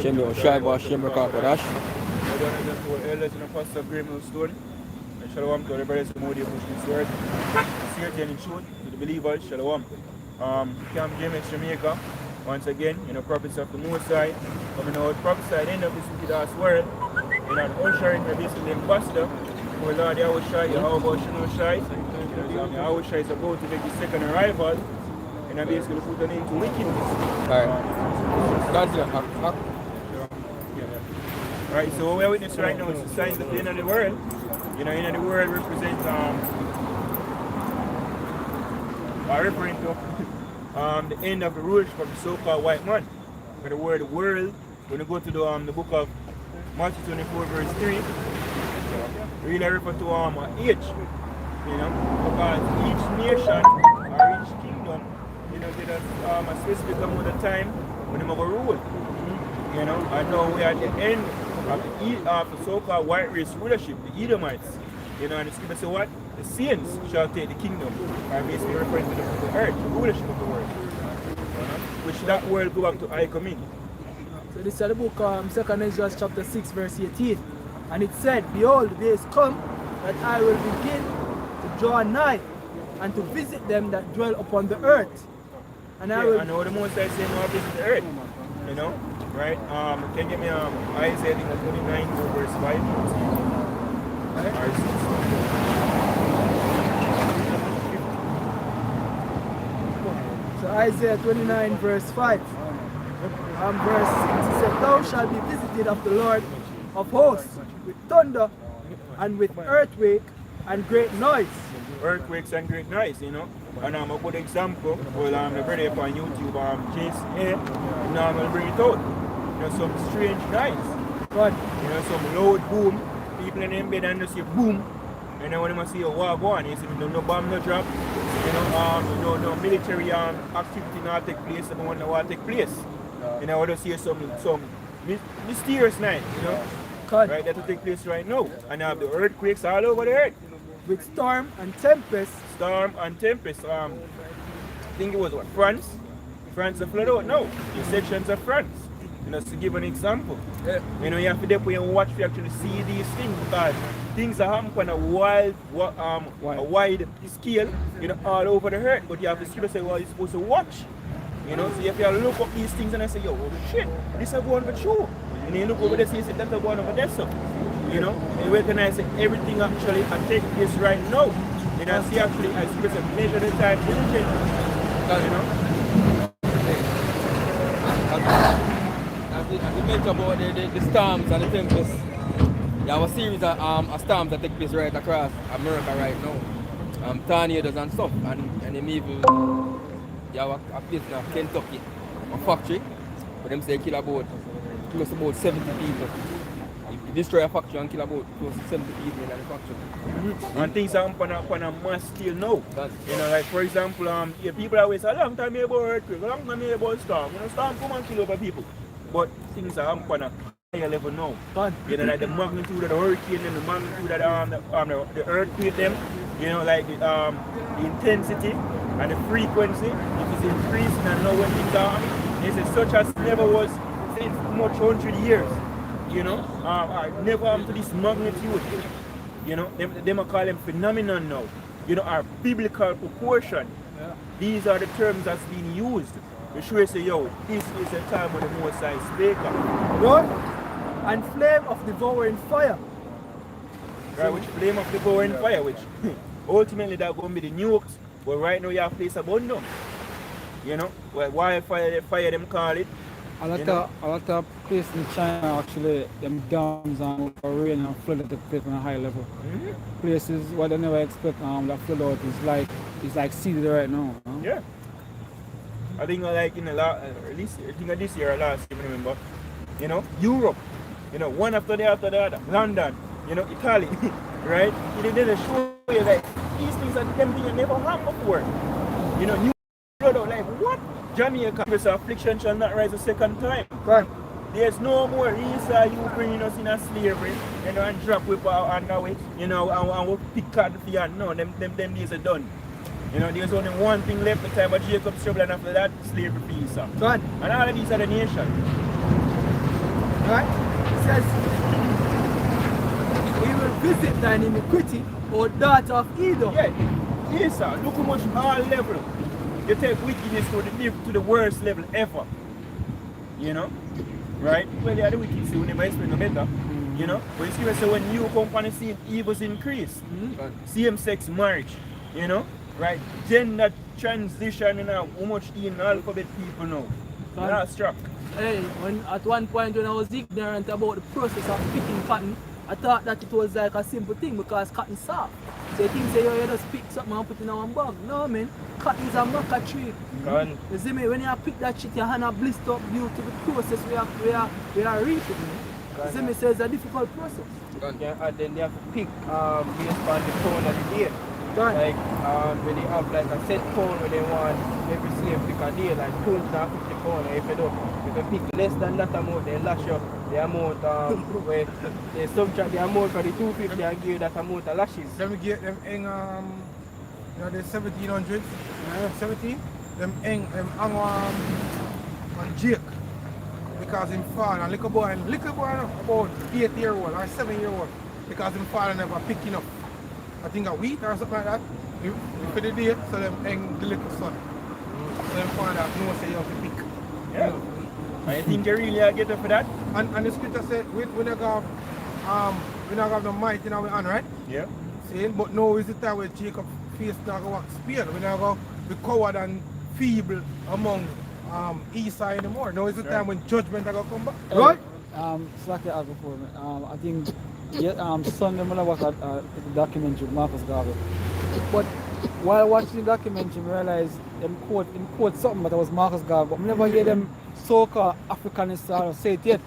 Shemio Shaiba Shemio Kakadash. I don't know just what elders in the pastor of Graham Stone. And shalom to the brothers who moody push this word. Sincerity and in truth to the believers, shalom. Camp James, Jamaica. Once again, prophets of the Most High. Coming out, prophesied end of this wicked ass world. The ushering the basically ambassador. Oh Lord, Yahushua, Yahweh Shai. Yahushua is about to make his second arrival. And I basically put an end to wickedness. Alright, so what we're witnessing right now is the signs of the end of the world. End of the world represents are referring to the end of the rulership of the so-called white man. But the word world, when you go to the book of Matthew 24 verse 3, really refer to an age. Because each nation or each kingdom, get a specific amount of time when they have a rule. And now we are at the end of the so-called white race rulership, the Edomites. And the scripture says what? The saints shall take the kingdom. Or basically referring to the earth, the rulership of the world. Which that world go back to I come in. So this is the book 2 Ezra chapter 6 verse 18. And it said, Behold, the days come that I will begin to draw nigh and to visit them that dwell upon the earth. And I will... I know the most I say now visit the earth. Right? Can you give me Isaiah 29 verse 5? Right. So Isaiah 29 verse 5. Verse 6 it said, Thou shalt be visited of the Lord of hosts with thunder and with earthquake and great noise. Earthquakes and great noise, And a good example, well, the brother on YouTube, Jason here, I'm going to bring it out. Some strange noise. Right. Some loud boom. People in them bed and just say boom. And then when they see a war go on, you see no bomb, no drop. No military activity not take place, the one that will take place. I just see some mysterious night, right, that will take place right now. And have the earthquakes all over the earth. With storm and tempest. Storm and tempest. I think it was what, France? France flood out now. In sections of France. To give an example. Yeah. You have to depend and watch to actually see these things, because things are happening on a wide scale, all over the earth. But you have to say, well, you're supposed to watch. So you have to look up these things and I say, yo, oh shit, this is going for true. And you look over there and you say, that's going over there. So, and you recognize that everything actually takes place right now. I see actually, as you say, measure the time, As we mentioned about the storms and the tempests, you have a series of storms that take place right across America right now. Tornadoes and stuff, and them even, you have a place in Kentucky, a factory, where them say kill about close to about 70 people. You destroy a factory and kill about close to 70 people in the factory. And things are on a mass scale now. Like for example, people always say, a long time about earthquake, a long time about storm. Storm come and kill over people. But things are on a higher level now. Like the magnitude of the hurricane and the magnitude of the earthquake them, like the intensity and the frequency, it is increasing, and now when things are happening, it's such as never was since much 100 years. Never up to this magnitude. Them call them phenomenon now. Our biblical proportion. Yeah. These are the terms that's being used. You sure say, yo, this is the time when the Most High speak. Right? And flame of devouring fire. Right, which flame of devouring fire, which ultimately that's going to be the nukes, but right now you have place abundant. Well, wildfire, the fire them call it. A lot of places in China actually, them dams and rain and flood that take place on a high level. Places what they never expect that flood out is like seeded right now. Yeah. I think like in the last, at least I think this year or last year, I remember. Europe. One after the other. London. Italy. Right? They did show you like these things are them things that never happened before. New flood out like what? Jamaica, this affliction shall not rise a second time. Right. There's no more reason you bringing us in a slavery, and drop whip on the way, and we'll pick card for you. No, them days are done. There's only one thing left, the time of Jacob's trouble, and after that, slavery peace. Right. And all of these are the nations. Right? It says, he will visit thine iniquity, O daughter of Edom. Yeah. Yes, sir. Look how much all level. You take wickedness to the worst level ever. You know? Right? Well, yeah, the wicked see, we never expect no better. You know? But you see, so when you come on the scene, evils increase. Same-sex marriage. You know? Right? Gender transition, you know, how much in alphabet people know. That's struck. Hey, at one point when I was ignorant about the process of picking cotton, I thought that it was like a simple thing because cotton soft. So you think say, yo, you just pick something and put it in one bag. No, man. Cotton is a maca tree. You see me, when you pick that shit, your hand are blister up due to the process we are reaping. You see me, so it's a difficult process. Yeah, and then they have to pick based on the tone of the day. Right. Like when they have like a set tone where they want every slave pick a day, like 250 pounds. If you don't, if you pick less than that amount, they lash you the amount where they subtract the amount for the 250 and give you that amount of lashes. Let me get them in you know, the 1700s, 17, them hang on Jake because him fall and little boy about 8-year-old or 7-year-old because him fall and never picking up. I think a wheat or something like that. For the day, so them hang the little son. So them find out no say you have to pick. Yeah. You know. I think you really get up for that. And the scripture said we don't have no might in our hand, right? Yeah. See, but now is the time where Jacob faced not go spear. We not go be coward and feeble among Esau anymore. Now is the time when judgment are gonna come back. Right? It's like I asked before, I think Sunday when I watched the documentary with Marcus Garvey. But while watching the documentary, I realized them quote something that was Marcus Garvey, but I never hear them so-called Africanists say it yet.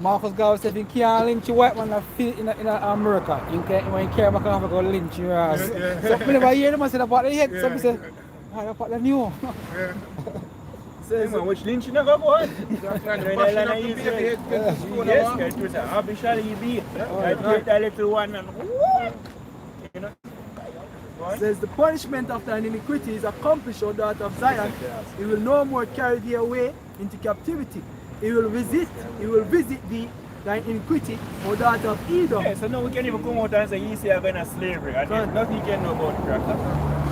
Marcus Garvey said, you can't lynch a white man in America. You can't, when you care about Africa, go lynch your ass. So I never hear them say about the head. So I say, I about the new. Says which lynch you never go on. Yes, it was a habitually be. I take that little one and you know. Says the punishment of thine iniquity is accomplished, O daughter of Zion. He will no more carry thee away into captivity. He will visit thee thine iniquity, O daughter of Edom. Yeah, so now we can even come out and say you say you're going to slavery and there's nothing you can know about crack.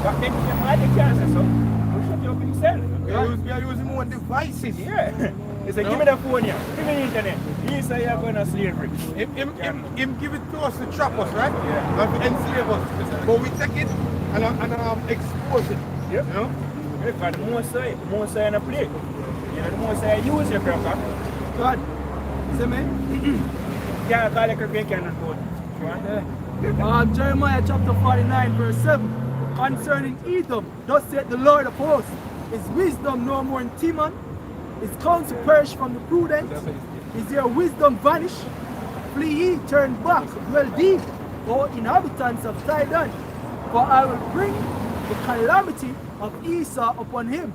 But then you might have cancer, so you shut up yourself. You're using more devices. Yeah. He said, give me the phone here, give me the internet. You say you're going to slavery. Him give it to us to trap us, right? Yeah. And to enslave us. But we take it and expose it. Yep. You know? Because the more say in a play. You know, the more say you use your cracker. God, see me? Yeah, call it a great kind of code. Jeremiah chapter 49 verse 7. Concerning Edom, thus saith the Lord of hosts, is wisdom no more in Timon? Is counsel perished from the prudent? Is their wisdom vanished? Flee ye, turn back, dwell deep, O inhabitants of Sidon, for I will bring the calamity of Esau upon him,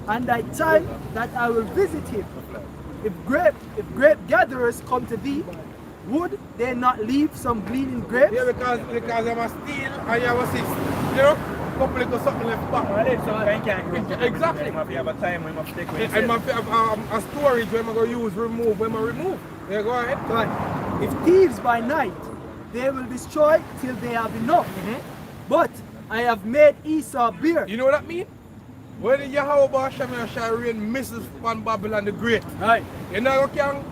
and thy time that I will visit him. If grape gatherers come to thee, would they not leave some gleaning grapes? Yeah, because I'm a steal and you have a assist. You know? Couple of something left back. Exactly. You have a time when you have to take with And a storage when I'm going to use remove when I remove. Yeah, go ahead. God, if thieves by night, they will destroy till they have enough. But I have made Esau bear. You know what that means? When Yahweh Hashem shall reign misses upon Babylon the Great. Right. You know what can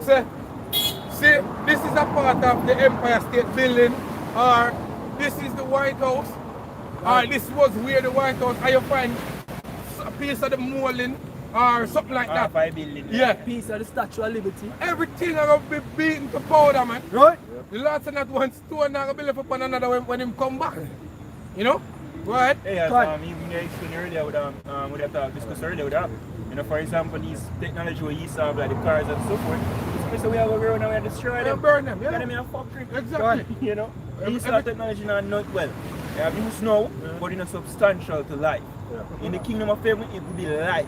say? See, this is a part of the Empire State Building, or this is the White House, or this was where the White House, or you find a piece of the molding, or something like that. 5 billion. Yeah. Piece of the Statue of Liberty. Everything are going to be beaten to powder, man. Right? The Lord said not one stone are going to be left upon another when him come back. You know? Go ahead. Yeah, even explained earlier with that discussed earlier with that. You know, for example, these technology we use like the cars and so forth. So we have to go around and destroy them. Burn them, yeah. Get them in a factory. Exactly. You know? These technology not well. They have use now, but it's substantial to life. In the kingdom of heaven, it will be life.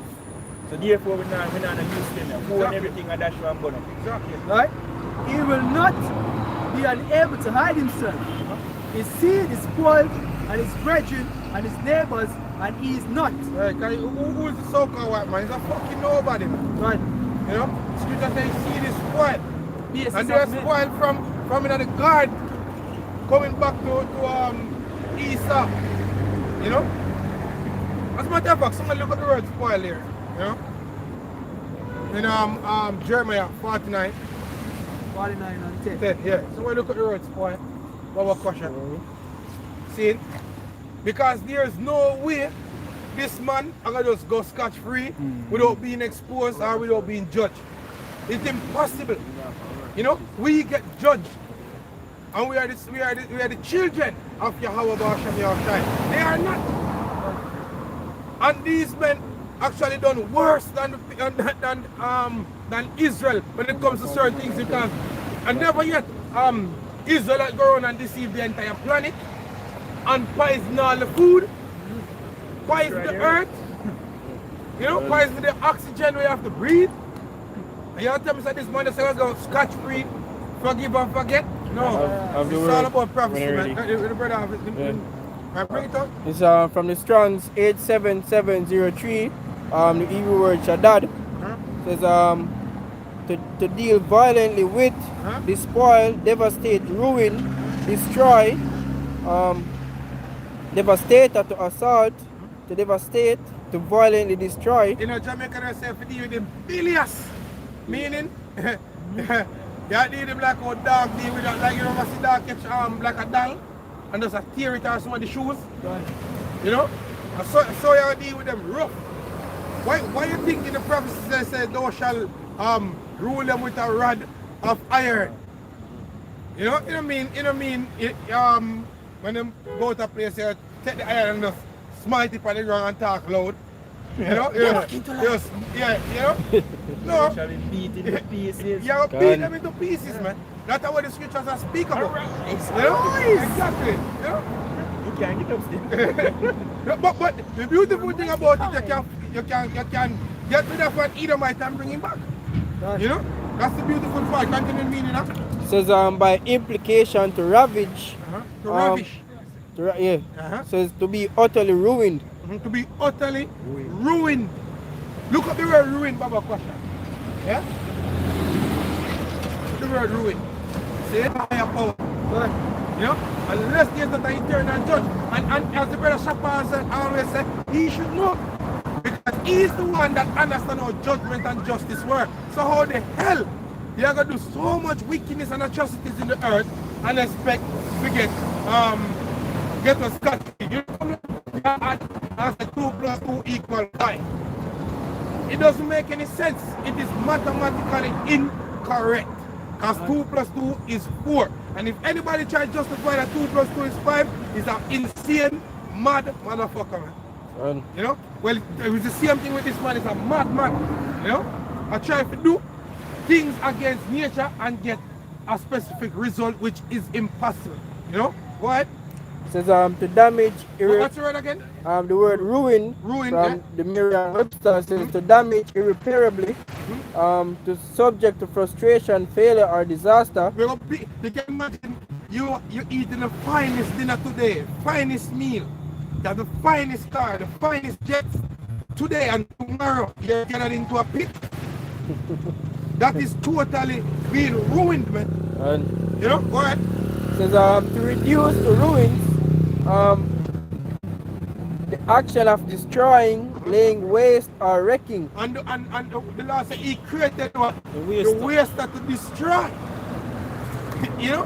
So therefore we're not use them. Phone and everything and dash one button. Exactly. Right? He will not be unable to hide himself. His seed is spoiled, and his brethren and his neighbors, and he is not. Right, who is the so-called white man? He's a fucking nobody, man. Right? You You know? Scripture says, see this spoil. Basis And they're of men. spoiled from the guard coming back to Esau. You know? As a matter of fact, somebody look at the word spoil here. You know? In Jeremiah 49. 49 and 10. 10, yeah. Somebody look at the word spoil. Baba Kosha. See it? Because there's no way this man I'm gonna just go scotch free without being exposed or without being judged. It's impossible. You know, we get judged. And we are the children of Yahweh Ba'ashem Yahushai. They are not. And these men actually done worse than Israel when it comes to certain things, because and never yet Israel had go around and deceive the entire planet and poison all the food, poison the earth, you know, poison the oxygen we have to breathe. And you tell me that this man is going to go scotch free, forgive and forget? No, it's all about prophecy, man. The brother have it. Right, bring it up. It's from the Strong's 87703. The Hebrew word Shaddad says to deal violently with, despoil, devastate, ruin, destroy, devastate or to assault, to devastate, to violently destroy. You know, Jamaica they say to deal with them bilious, meaning you deal them like a dog deal with, like you know, see dog catch like a doll and just a tear it out some of the shoes. Right. You know? And so you deal with them rough. Why you think in the prophecies they say thou shall rule them with a rod of iron? You know? You know what I mean? When them go to a place, you take the iron and just smite it on the ground and talk loud. You know? Yes, yeah, you know? No. Actually beat in the pieces. You beat them into pieces, man. That's what the scriptures are speak about. You know? Exactly. You know? You can't get up still. but the beautiful thing about it, you can get rid of an Edomite and bring him back. You know? That's the beautiful part. Continue meaning that. Says by implication to ravage. To ravish. Says to be utterly ruined. To be utterly ruined. Look at the word ruined, Baba Kwasha. Yeah? The word ruined. Say it by your power. You know? Unless there's not an eternal judge. And as the brother Shapar always said, he should know. Because he's the one that understands how judgment and justice work. So how the hell they are going to do so much wickedness and atrocities in the earth and expect to get us cut? You know, as the 2 plus 2 equal 5. It doesn't make any sense. It is mathematically incorrect. Because 2 plus 2 is 4. And if anybody tries to justify that 2 plus 2 is 5, is an insane, mad motherfucker, man. You know? Well, it's the same thing with this man. It's a madman. You know? I try to do things against nature and get a specific result which is impossible. You know? What? Says to damage. What's the word again? The word ruin. Ruin, from yeah. the Merriam-Webster says to damage irreparably, to subject to frustration, failure, or disaster. You can imagine you eating the finest dinner today, finest meal, you have the finest car, the finest jets today, and tomorrow you're getting into a pit. That is totally being ruined, man. You know what? Says to reduce the ruins, the action of destroying, laying waste, or wrecking. And the Lord said he created what? The waste to destroy. You know?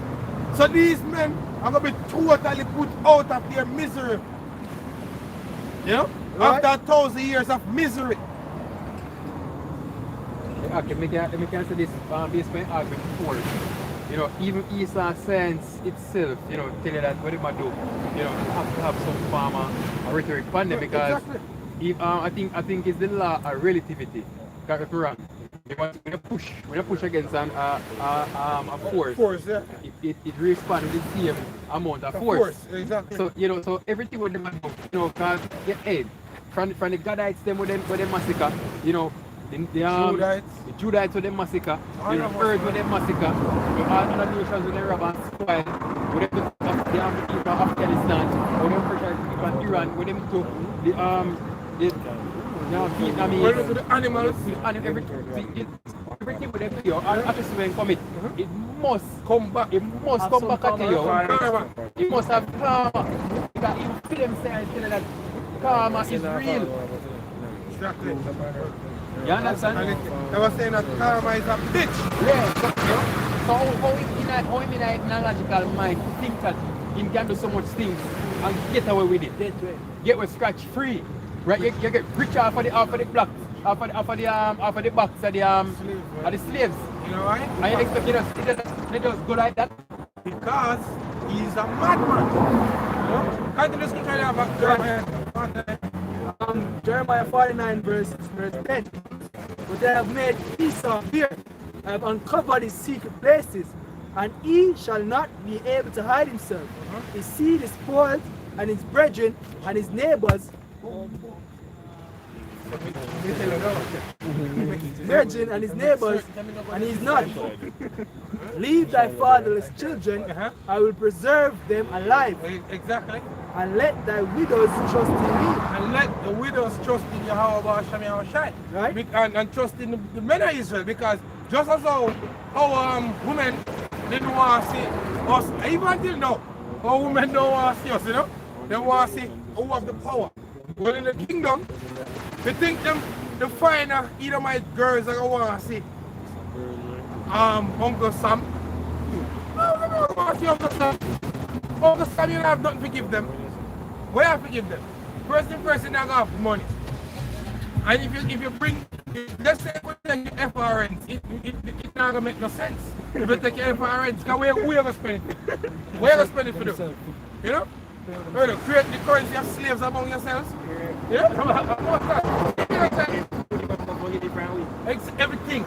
So these men are going to be totally put out of their misery. You know? Right. After 1,000 years of misery. Okay, let me answer this based on my argument before. You know, even Esau science itself, you know, tell you that what it might do, you know, you have to have some form of rhetoric upon them, because if, I think it's the law of relativity. Correct me wrong. When you push against a force, yeah. it responds with the same amount of force. Exactly. So you know, so everything with them, you know, cause from the Gadites them with them massacre, you know. The Judites with them massacre, the Earth with them massacre, the other nations with them rob and spoil, with them to the army people of Afghanistan, with them pressure people of Iran, with them to the Vietnamese, the animals, everything. everything with them to you, and after when commit, it must come back. It must Have come some back at you. Karma. It must have karma. Because you feel them saying that karma is real. Exactly. You understand? And they were saying that karma is a bitch. Yeah. So how in a logical mind think that he can do so much things and get away with it? Get with scratch free. Right? You get rich off of the blocks, off of the box of the slaves. You know why? And you expect they just go like that? Because he's a madman. You know? Continue scripture there about Jeremiah. Jeremiah 49 verse 10. But they have made Esau fear, and have uncovered his secret places, and he shall not be able to hide himself. His seed is spoiled, and his brethren and his neighbors, brethren and his neighbors, and he is not. Leave thy fatherless children, I will preserve them alive, Exactly. and let thy widows trust in me. And let the widows trust in Yahweh Hashem Yahushai. Right? And trust in the men of Israel, because just as how women didn't want to see us, even until now, our women don't want to see us, you know? They want to see who have the power. Well, in the kingdom, they think the finer Edomite girls are going to want to see Uncle Sam. No, they don't want to see Uncle Sam. Uncle Sam, you don't have nothing to give them. Where have to give them? Person they're gonna have money. And if you bring, let's say we take your FRNs, it's not gonna make no sense. If you take your FRNs, where are you gonna spend it? Where are you gonna spend it for them? You know? Where you create the currency of slaves among yourselves? You know? It's everything.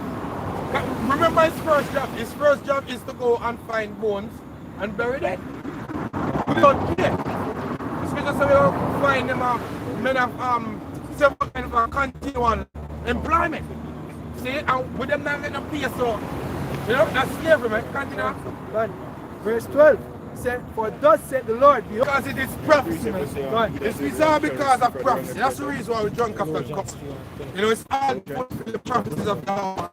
Remember his first job. His first job is to go and find bones and bury them. We don't care. Because we don't find them men of some kind of continual employment. See, and with them not getting a pay, so you know that's slavery, man. Continue. Right. Verse 12 said, for thus said the Lord, behold, Because it is prophecy. It's all because of prophecy. That's the reason why we drunk after the cup. You know, it's all the prophecies of God.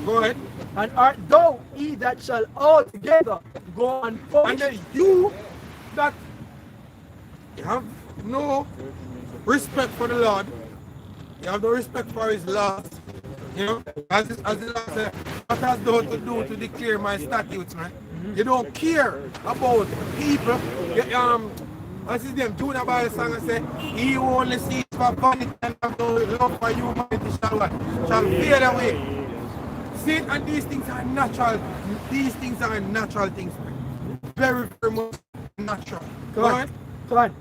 Go ahead. and art thou he that shall altogether go And unpunished. then you that have no respect for the Lord, you have no respect for his laws. You know, as the Lord said, what has thou to do to declare my statutes, man? You don't care about people. What's his name? Junior Bible song and say, he who only sees for vanity and have no love for humanity shall fade away. See, and these things are natural. These things are natural things, man. Very, very much natural. Come on. Come on.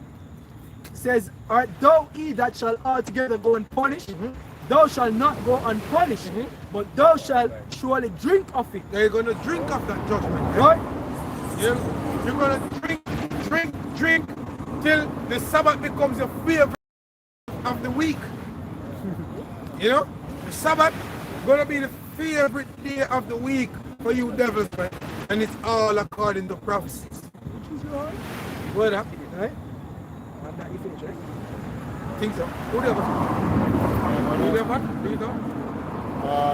It says, art thou he that shall altogether go unpunished? Thou shalt not go unpunished, but thou shalt surely drink of it. You're going to drink of that judgment. Right? You're going to drink till the Sabbath becomes your favorite of the week. You know, the Sabbath is going to be the favorite day of the week for you devils, man. And it's all according to prophecies. What up? Right? I'm not you finished, right? Think so. Who the other?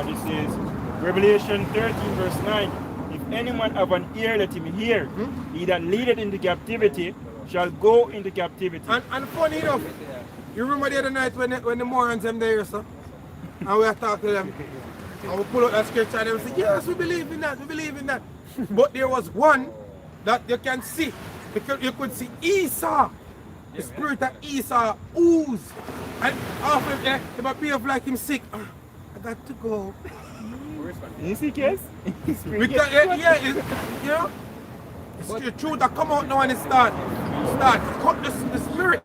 This is Revelation 13 verse 9. If anyone have an ear, let him hear. He that leadeth into captivity shall go into captivity. And funny enough, you remember the other night when the morons them there, sir? And we are talking to them. And we pull out that scripture and they say, yes, we believe in that, we believe in that. But there was one that you can see. Because you could see Esau. The spirit of Esau ooze. And after him, he might behave like him sick. I got to go. You see, case? Because, you know, it's the truth that come out now and it start cut the spirit.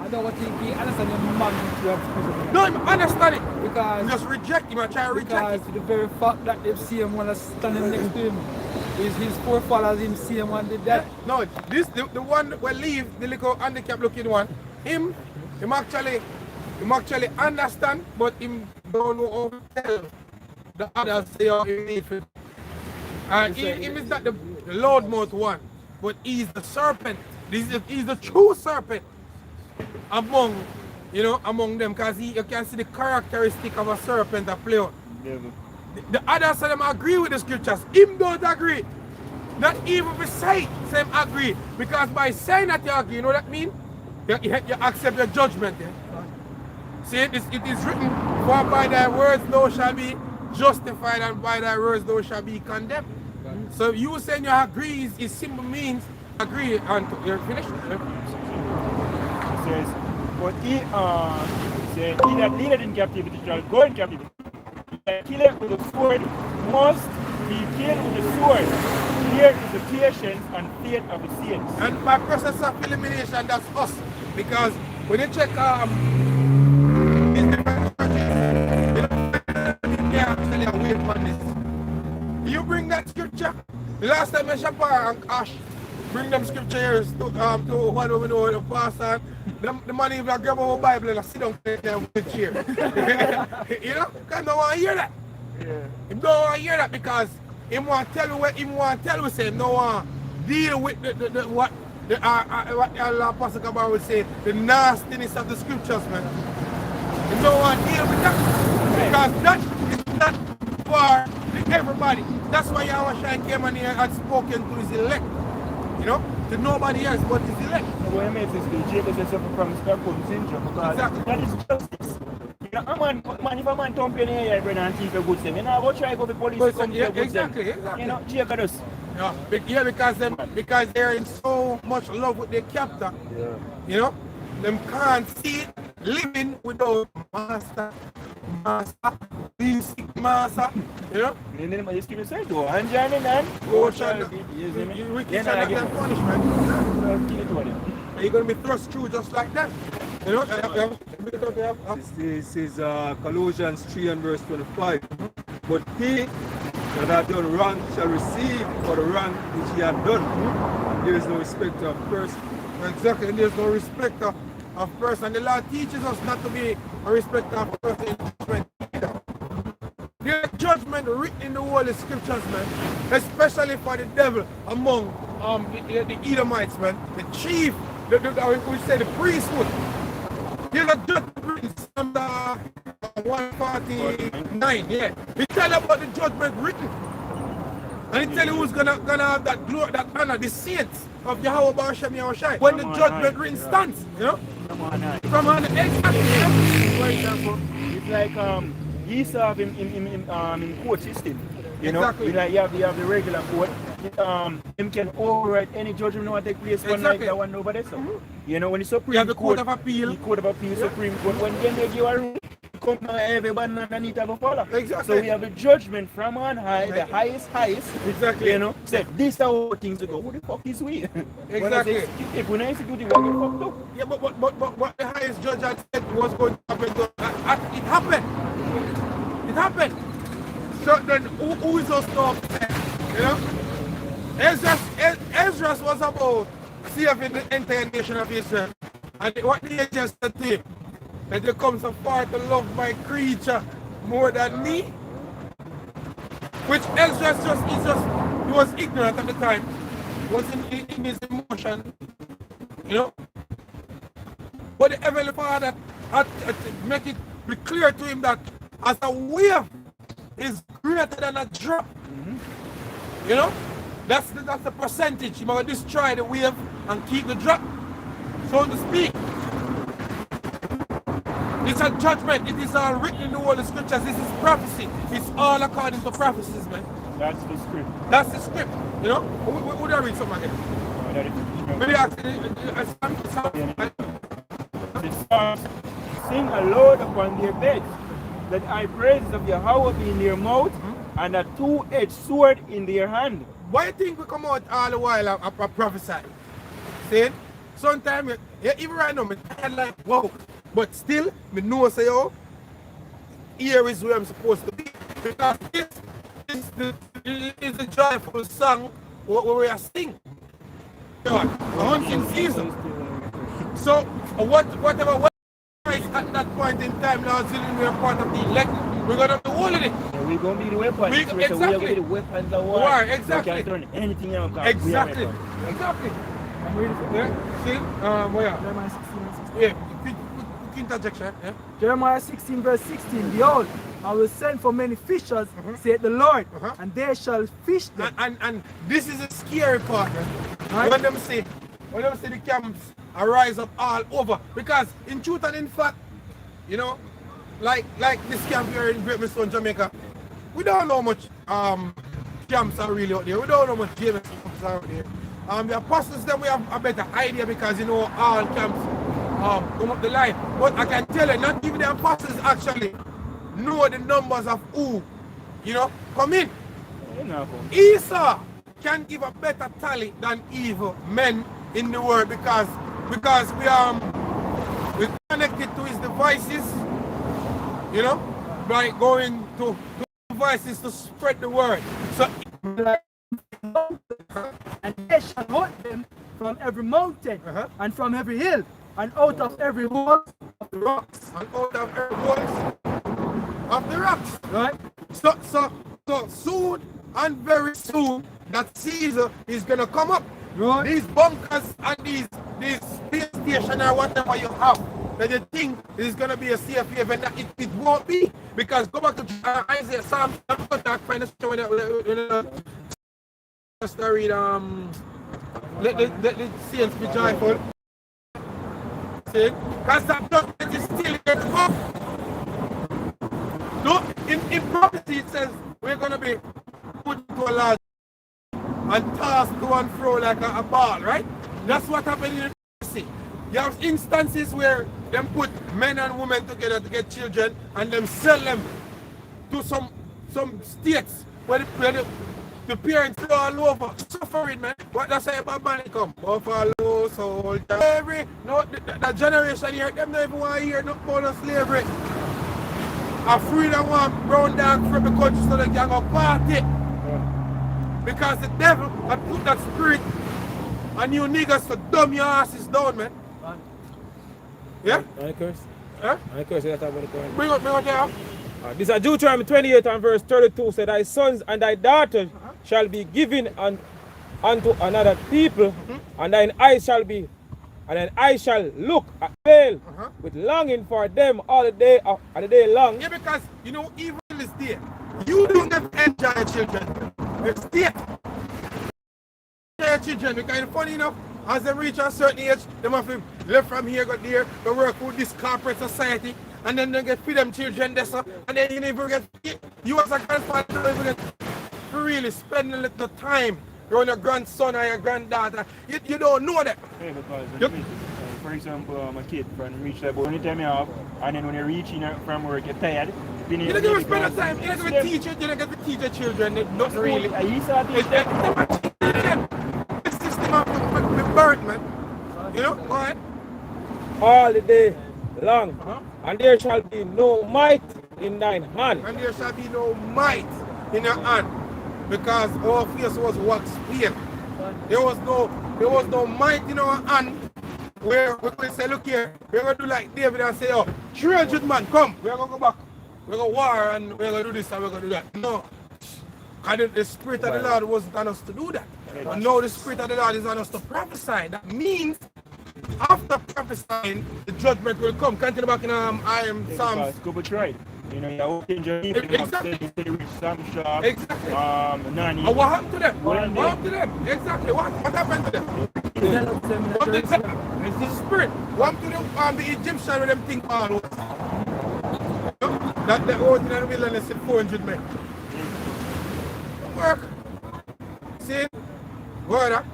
I don't think he understand the magnitude of No, I understand it. because Just reject him and try to reject because it. the very fact that they see him when I standing next to him is his forefathers him see him when they died. No, this the one that will leave, the little handicap looking one, him actually understand, but him don't know how to tell the others they are in need for. And him is not the loudmouth one, but he's the serpent. He's the true serpent among them, because you can see the characteristic of a serpent that play out. Devil. The others of them agree with the scriptures. Him don't agree. Not even for say him agree. Because by saying that you agree, you know what that means? You accept your judgment. Yeah? See, it is written, for by thy words thou shalt be justified, and by thy words thou shalt be condemned. So you saying you agree is simple means agree unto you're finished. It says, but he that leadeth in captivity shall go in captivity. He that killeth with the sword must be killed with the sword. Here is the patience and faith of the saints. And by process of elimination, that's us. Because when you check in different churches, they actually away from this. You bring that scripture. The last time I Shapar and Ash bring them scriptures to one we know the pastor. The man even grab our Bible and sit down there with the chair. You know? Because no one hear that. Yeah. He don't want to hear that because he want to tell you what he want to tell you. Say no one deal with what the Apostle Kabar would say, the nastiness of the scriptures, man. He don't want to deal with that because that is not for everybody. That's why Yahweh Shai came and he had spoken to his elect. You know, to nobody else but his elect. What I mean is the Jacob is suffering from Stockholm syndrome because that is justice. You know, man, if a man thump in the air, brother, and thief a good thing, you know, go try go to police to come to a good exactly. You know, Jacob does. Yeah, because they're in so much love with their captor. Yeah. You know, them can't see it living without master, music master. You know? And then just keep it saying, go and join in and Go shall shall be. we can get them punishment. Are you going to be thrust through just like that? You know, This is Colossians 3 and verse 25. But he that hath done wrong shall receive for the wrong which he hath done. And there is no respect of person. Exactly, and there's no respect of person. The Lord teaches us not to be a respecter of person in judgment either. There's judgment written in the Holy Scriptures, man, especially for the devil among the Edomites, man, the chief, we say the priesthood. There's a judgment written in Psalm 149, yeah. He tell about the judgment written. And he tell you who's gonna have that glory, that honor, the saints of Yahweh Ba'ashem Yahushai. When the judgment written stands, you know? From on the exactly. For example, it's like Esau in court system. You know, Exactly. like you have the regular court. Him can override any judgment that take place one night that one nobody so. You know, when the Supreme You have the Court Court of Appeal. the Court of Appeal, Supreme Court, when they give a rule, come now everybody underneath have a follow. Exactly. So we have a judgment from on high, the highest. Exactly. You know, say this is how things go. Who the fuck is we? Exactly. If we not execute it, we are getting fucked up. Yeah, but what the highest judge had said was going to happen, it happened. It happened. So then who is us to upset? You know? Ezra was about saving the entire nation of Israel. And what the angel said to him, that you come so far to love my creature more than me. Which Ezra he was ignorant at the time. Was in his emotion. You know? But the Heavenly Father had to make it be clear to him that as a wave is greater than a drop. You know? That's the percentage. You might destroy the wave and keep the drop. So to speak. It's a judgment. It is all written in the Holy Scriptures. This is prophecy. It's all according to prophecies, man. That's the script. That's the script. You know? Would I read something again? Maybe The stars sing aloud upon their beds. Let I praises of Yahweh be in their mouth and a two-edged sword in their hand. Why you think we come out all the while and prophesy? See? Sometimes, even right now, I'm like, whoa. But still, I know say, oh, here is where I'm supposed to be. Because this is the joyful song what we are singing. God, a hunting season. So, whatever is at that point in time, now still we are part of the elect, we're going to do all of it. Yeah, we're going to be the weapons. Exactly. So we are going to be the weapons of war. Exactly. We can turn anything else. Exactly. Exactly. I'm ready for it. Yeah. See? Where? Jeremiah 16 and 16. Yeah. Quick interjection. Yeah. Jeremiah 16 verse 16. Behold, I will send for many fishers, saith the Lord, and they shall fish them. And this is a scary part, man. Right. When them say the camps arise up all over. Because in truth and in fact, you know, like this camp here in Great Millstone, Jamaica, we don't know much camps are really out there. We don't know much James camps are out there. The apostles then we have a better idea because you know all camps come up the line. But I can tell you, not even the apostles actually know the numbers of who, you know, come in. Esau can give a better tally than evil men in the world because we connected to his devices, you know, by going to devices to spread the word. So and they shall hunt them from every mountain and from every hill and out of every hole of the rocks. And out of every holes of the rocks. Right? So soon and very soon that Caesar is gonna come up. Right. These bunkers and these space station or whatever you have, that you think is gonna be a safe haven, that it won't be. Because go back to Isaiah, Psalm, just to read let the saints be joyful. See? Because that judgment is still yet to come. No, in prophecy it says we're gonna be put into a large and tossed to and fro like a ball, right? That's what happened in prophecy. You have instances where them put men and women together to get children and them sell them to some states where the parents are all over suffering, man. What that's say about money come? Buffalo, soldier, slavery. No, that generation here, them don't even want to hear no about slavery. A freedom want brown dog from the country so they can go party. Because the devil had put that spirit on you niggas to dumb your asses down, man. Yeah? I curse. Huh? I curse that about the current. Bring up there. This is Deuteronomy 28 and verse 32 said, thy sons and thy daughters shall be given unto another people, and thine eyes shall look at veil with longing for them all the day long. Yeah, because you know evil is there. You don't get to enjoy your children. It's there. Your children, because funny enough, as they reach a certain age, they have to live from here, go there, they work with this corporate society, and then they get feed them children this, and then you never get, you as a grandfather don't even get to really spend a little time around your grandson or your granddaughter. You don't know that. Yeah, because for example, my kid from reach that, but anytime you have, and then when you reach from work, you're tired. You don't get to spend the time, you don't get to teach it, you don't get to teach your children, it not really. I used to teach them. It's system of birth, man. You know, go ahead. All the day long, and there shall be no might in thine hand. And there shall be no might in your hand, because our face was wax pale. There was no might in our hand where we could say, look here, we're gonna do like David and say, oh, 300 man, come, we're gonna go back. We're gonna war and we're gonna do this and we're gonna do that. No. And the Spirit of the Lord wasn't on us to do that. But now the Spirit of the Lord is on us to prophesy. That means after prophesying, the judgment will come. Continue back in I am Psalms. Go but try. You know, you're working your Exactly. some shop. Exactly. Nanny. And what happened to them? What happened to them? Exactly. What happened to them? It's the Spirit. What happened to them? The Egyptian with them think all over. That the old in the wilderness in 400 men. Work. See? Word up.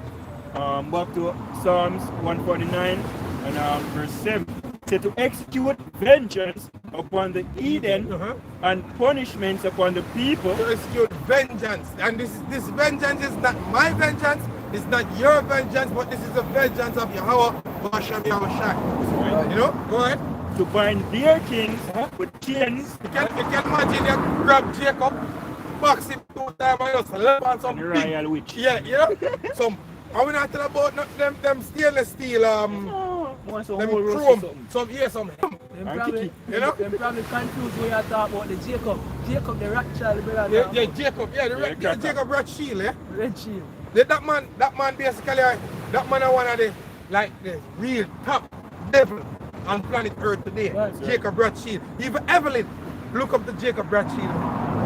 Back to Psalms 149 and verse 7. Said to execute vengeance upon the heathen and punishments upon the people. To execute vengeance. And this vengeance is not my vengeance, it's not your vengeance, but this is the vengeance of Yahweh, Bashem Yahushua. You know? Go ahead. To bind their kings with chains. You can imagine you grab Jacob, box him 2 times and just lap on some royal witch. Yeah, you know? Are we not talking about them stainless steel, them chrome, some Probably, you know? them probably confused when you talk about the Jacob. Jacob, the Rothschild brother. Yeah, Jacob, Jacob Rothschild, yeah? Red Shield. That man basically, that man is one of the real top devil on planet Earth today. Right. Jacob Rothschild. Even Evelyn look up the Jacob Bradshaw.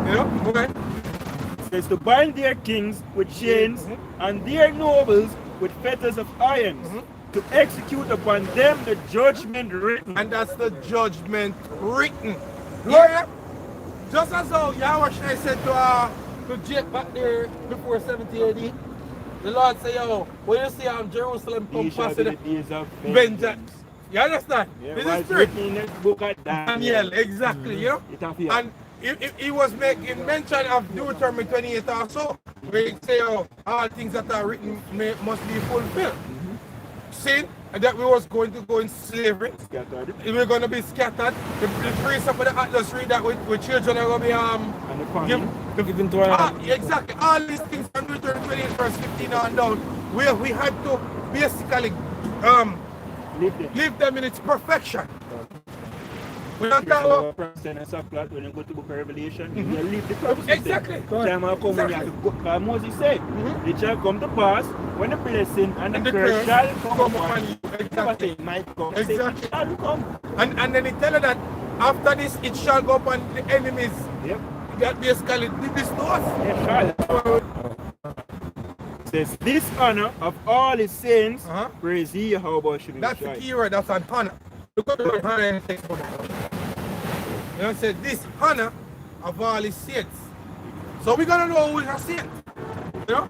You know? Go ahead. It says to bind their kings with chains and their nobles with fetters of irons, to execute upon them the judgment written. And that's the judgment written. Yeah. Just as how Yahweh said to Jake back there before 70 AD, the Lord say, yo, when you see Jerusalem come These shall past be the the days of vengeance. You understand? Yeah, This what's is spirit. written in the book of Daniel, exactly, you know? It have here. And he was making mention of Deuteronomy 28 also, where he say, oh, all things that are written must be fulfilled. Saying that we was going to go in slavery. Scattered. We're going to be scattered. The priests of the Atlas read that with children are going to be And the famine. Given to another. exactly. All these things from Deuteronomy 28 verse 15 on down, where we had to basically live them in its perfection. We don't talk about when you go to book of Revelation, you leave the prophecy. exactly. Time will come when you have to go. Because Moses said, it shall come to pass when the blessing and the curse shall come upon you. Exactly. It might come. Exactly. It shall come. And then he tell her that after this it shall go upon the enemies. Yep. That basically did this to us. It shall. Says this honor of all his saints, praise ye how about should be. That's the key word, that's an honor. Look at the word honor in the text. You know, it says this honor of all his saints. So we're gonna know who is a saint. You know?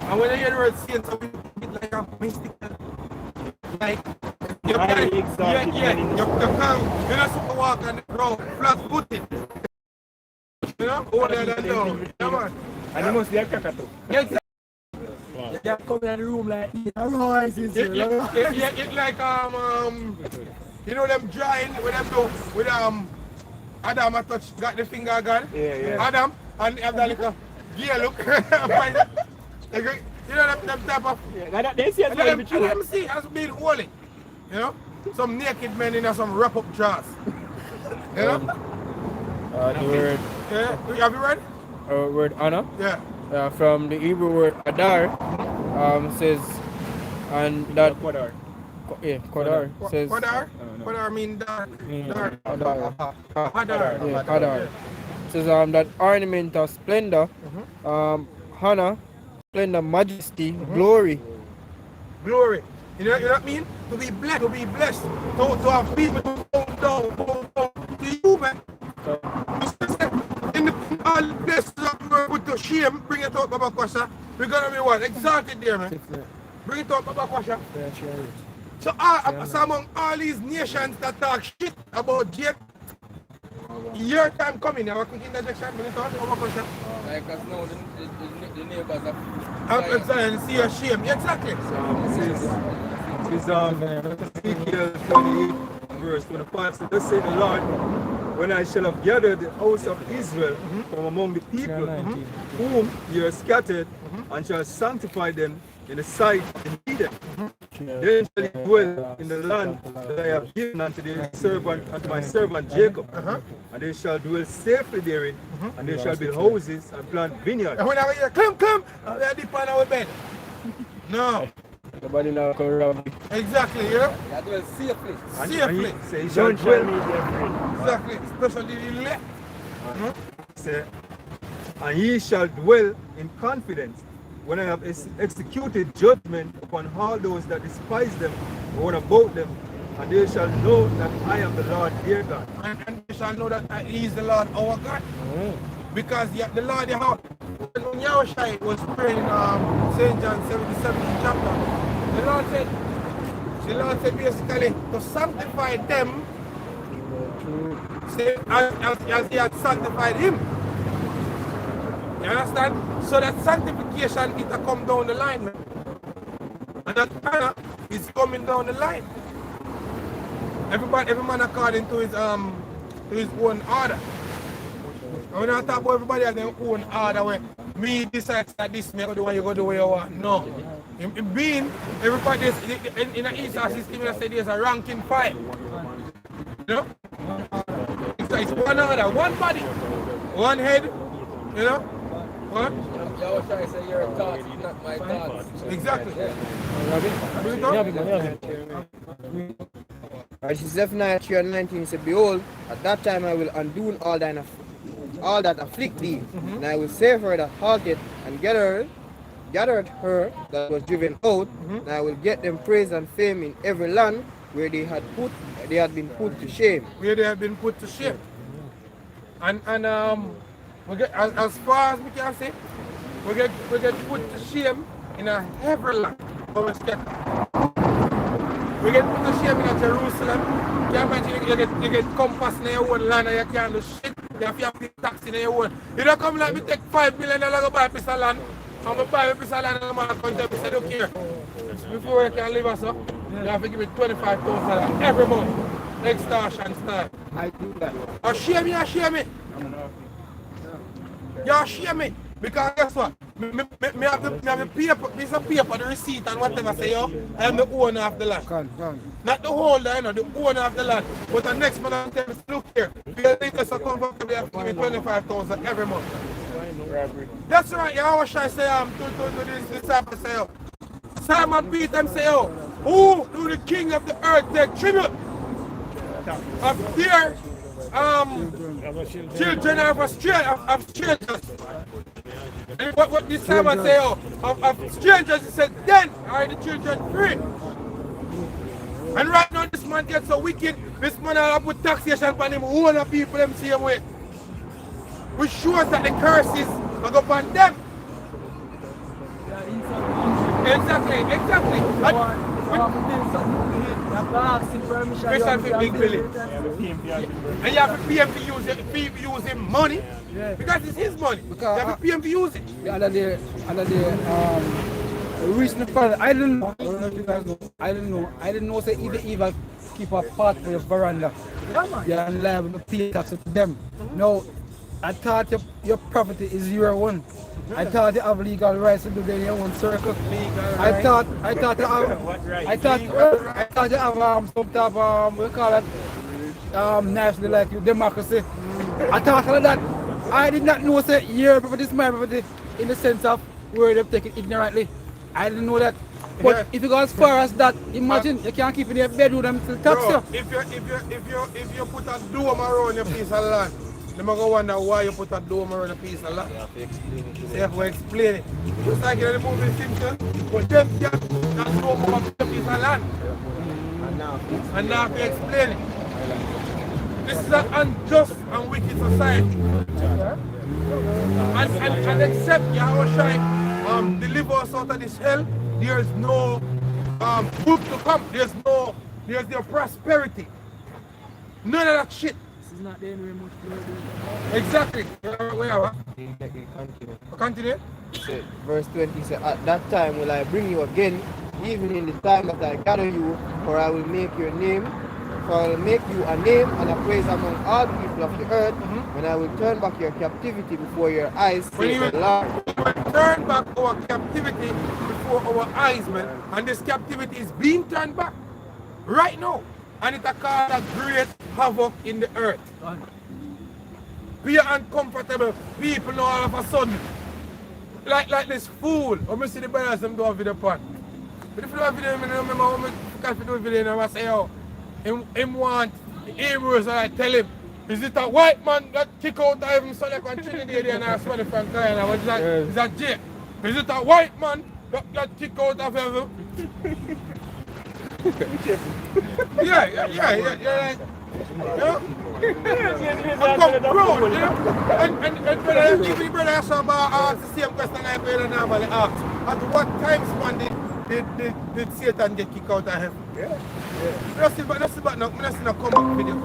And when you hear the word saint, so we get like a mystical. Like you can't, you can't, you're not supposed to walk on the ground flat footed. You know? Older than down. Come on. And it must be a cockatoo. Exactly. They come in the room like, arise, It's like you know them drawing with them do with Adam I touch got the finger of God. Yeah. Adam and have that little gear look. You know them type of They see as well be true. them see as being holy. You know? Some naked men in some wrap up drawers. You know? The word, Yeah. Have you read? word honor, Yeah. from the Hebrew word adar, says, and that, Kodar. kodar, says, Hadar? Hadar mean dark. Dark. Hadar. Hadar. Yeah, hadar. Says that ornament of splendor, honor, splendor, majesty, glory. Glory. You know what I mean? To be blessed, to have people to bow down to you, man. In all the places that we were put to shame, bring it out, Baba Kwasha. We're gonna be what? Exalted there, man. Bring it out, Baba Kwasha. So, among all these nations that talk shit about Jake, your time coming. Have a quick interjection, bring it out, Baba Kwasha. Like us now, the neighbors of Zion, see your shame. Exactly. This Ezekiel 28 verse 25. So thus saith the Lord, when I shall have gathered the house of Israel from among the people whom ye are scattered, and shall sanctify them in the sight of the heathen, then shall he dwell in the land that I have given unto my servant Jacob, and they shall dwell safely therein, and they shall build houses and plant vineyards. And when I hear, come, they're deep on our bed. No. Nobody now come around me. Exactly, you know? that will safely. Safely. Say, he shall dwell, Exactly. Especially the elect. say, and ye shall dwell in confidence when I have executed judgment upon all those that despise them or about them, and they shall know that I am the Lord their God. And they shall know that He is the Lord our God. Because the Lord, when Yahushua was praying St. John 77 chapter, the Lord said basically to sanctify them as He had sanctified Him. You understand? So that sanctification is to come down the line, man. And that honor is coming down the line. Every man according to his own order. And when I talk about everybody has their own order where me decides that this me go do what you go do what you want. No. In being everybody in the Eastern system I say there's a ranking 5. You know? It's one order, one body, one head, you know? What? I was trying to say your thoughts, not my thoughts. Exactly. Yeah. Bring it up. And Zephaniah 3 and 19 said, Behold, at that time I will undo all that afflict thee, and I will save her that halted and gathered her that was driven out, and I will get them praise and fame in every land where they had been put to shame. Where they have been put to shame. And we get, as far as we can say, we get put to shame in a every land. We get put to shame in Jerusalem. You can imagine you get compass in your own land and you can't do shit. You have to pay tax in your own. You don't come like me take $5 million to buy a piece of land. I'm going to buy a piece of land and I'm going to come to say, look here. Before you can live us up, you have to give me $25,000 every month. Extortion style. I do that. You shame me, you shame me. You shame me. Because guess what? Me have the paper, piece of paper, the receipt and whatever say, yo, I am the owner of the land. Not the holder, you know, the owner of the land. But the next man I tell me, look here, if you're latest comfortable, you have to give me $25,000 every month. That's right, you always try to say, to this disciple say, yo. Simon Peter say, yo, who do the king of the earth take tribute? Of their children of strangers. And what this Simon say, oh, of strangers, he said, then are the children free. And right now this man gets so wicked, this man will put taxation on him, all the people them same way. Which shows that the curses are upon them. Exactly. Especially big Billy. And you have to pay him for using money. Yeah. Because it's his money. Because you have to pay him to use it. The other day, reaching the father, I didn't know. I don't know if you guys know. I didn't know say even keep a part for your veranda. Yeah, and liable to pay tax to them. No, I thought your property is your one. I thought you have legal rights to do that in your own circle. I thought you have some type of we call it national like you, democracy. I thought all of that. I did not know say your property is my property in the sense of where they take it ignorantly. I didn't know that. But if you go as far as that, imagine you can't keep in your bedroom and still tax you. If you put a dome around your piece of land, they might go wonder why you put a dome around a piece of land. You have to explain it. Just like in the movie Simpsons, but them can't dome around a piece of land. And now have to explain it. This is an unjust and wicked society. And except Yahweh deliver us out of this hell, there is no good to come. There's no prosperity. None of that shit. This is not the end very much. Exactly. Where continue. Verse 20 says, At that time will I bring you again, even in the time that I gather you, for I will make you a name and a praise among all the people of the earth, when I will turn back your captivity before your eyes, says the Lord. We will turn back our captivity before our eyes, man. And this captivity is being turned back right now. And it caused a great havoc in the earth. We are uncomfortable people now all of a sudden. Like this fool. When I see the brothers them do a video part. But if you do a video, I remember when I do a video and I say, oh, him want the Hebrews, and I tell him, is it a white man that kick out of him so they can Trinidad and I swear from Guyana? What is that? Is that Jake? Is it a white man that kick out of him? Yeah. I'm come proud, you know? And brother, if you brother ask about the same question I normally ask. At what time span did Satan get kicked out of heaven? That's about no come back video.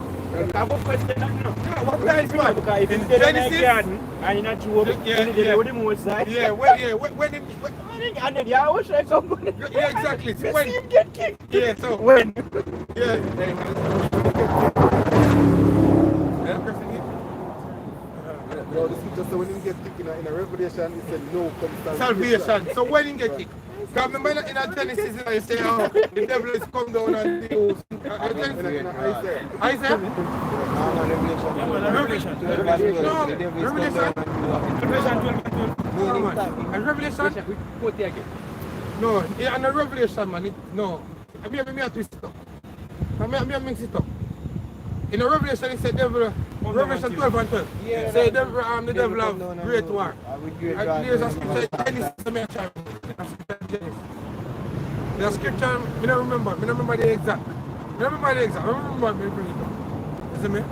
What time span? Because if you get in the garden and you're not sure when the most side. And then you always try somebody. Yeah, exactly. So when you get kicked. Yeah, so when? Yeah. No, the scripture says when you get kicked in a revelation, it said no comes salvation. So when you get kicked? Because remember in a Genesis, you say, oh, the devil is come down and do Isaiah? Revelation. And Revelation? No, in a Revelation, man. No. I mean, I twist it up. I mix it up. In the Revelation, it said devil, Revelation 12 and 12. Yeah, Say that- the devil come down have and great do- war. with great And war. there's a scripture in Genesis, there's a scripture, I don't remember the exact. I remember me bring it up. You see me?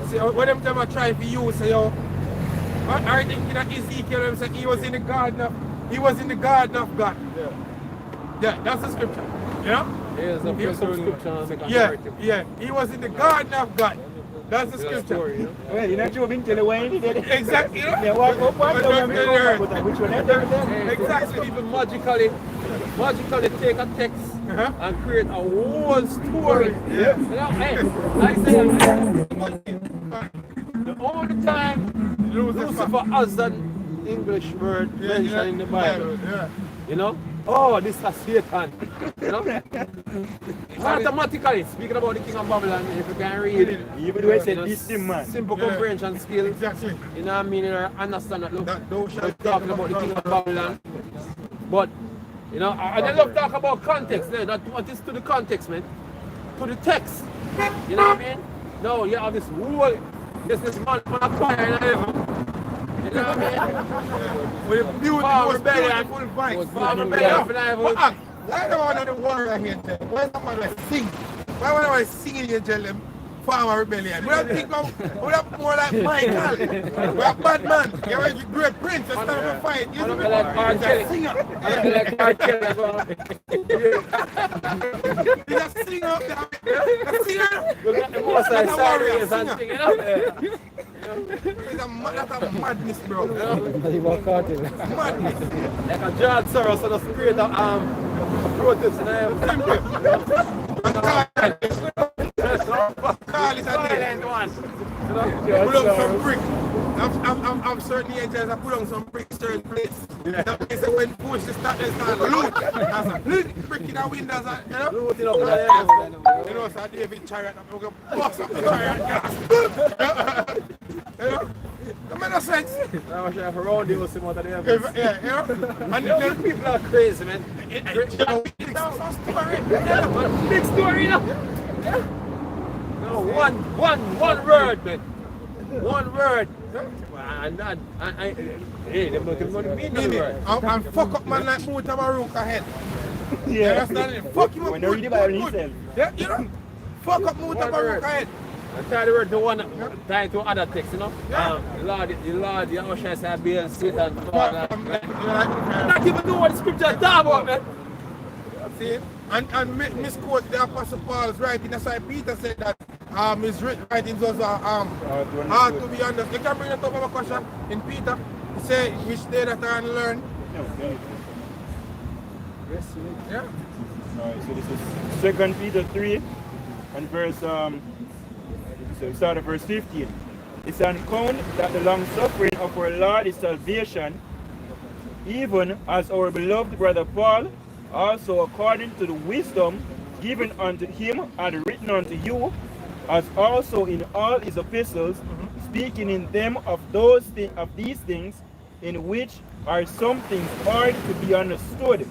See, when them time I try for you, say, yo, I think that Ezekiel, them say he was in the garden of God. Yeah, that's the scripture. Yeah? There's a Here's some prescription. Yeah, he was in the garden of God. That's the scripture. Well, you're not sure being tell why you did it. Exactly. You know? Yeah, what which one? Exactly. People magically take a text and create a whole story. Yeah. You know, hey, like I say, the only time Lucifer has an English word mentioned in the Bible, Yeah. you know, oh, this is Satan. You know, automatically speaking about the king of Babylon, if you can read it, Even though I said this thing, man. simple Yeah. comprehension skills. Exactly. You know what I mean? You understand that, look, Thou we're shalt talking about the king of Babylon. But, you know, and I love talk about context. Not what is to the context, man. To the text. You know what I mean? No, you have this whole, this man from a choir and everything. You know what I mean? With a beautiful, Farmer most belly beautiful voice. Farmer belly Yeah. and fly But, I don't want to word I hear tell. Why somebody sing? Why when I sing in you tell them Farmer Rebellion? We don't think of more like Michael. We're a bad man. You're a great prince. It's time to fight. You see me? like R. He's a Kelly. singer. like R. Kelly as well. He's a singer. A singer. Look at the most That's a side warrior and singer. thing, you know? That's a madness, bro. cartel. Madness. Like a George Soros on the street of protest and Carl is a Violent one. put on some brick. I'm certain ages I put on some bricks certain place. That means that when push the start, they start loot. That's a brick in the windows, you know? Looting up the You know, so David Chariot, I'm going to bust up the chariot gas. You know? That makes no sense. I wish I have around you some of them. Yeah, you know? And then People are crazy, man. it's some story. Big story, you know? No, one word, man. One word. Hey, they're not going to mean the word. And fuck up man like Muta Maruka head. You Yeah. understand it? Fuck him up When you read the Bible himself. Yeah, you know? Fuck up Muta One word. Maruka head. I tell the word the one tied to other text, you know? Yeah. The Lord, you know, shall say, be and sit and all that. Yeah. Not even know what the scripture talk about, man. See? And misquote the Apostle Paul's writing. That's why Peter said that his writings was hard to be understood. You can bring it up of a question in Peter. He said, which day that I learn. Yeah. Alright, so this is 2 Peter 3 and verse so we start at verse 15. It's on account that the long suffering of our Lord is salvation, even as our beloved brother Paul, also according to the wisdom given unto him and written unto you, as also in all his epistles, speaking in them of these things, in which are some things hard to be understood,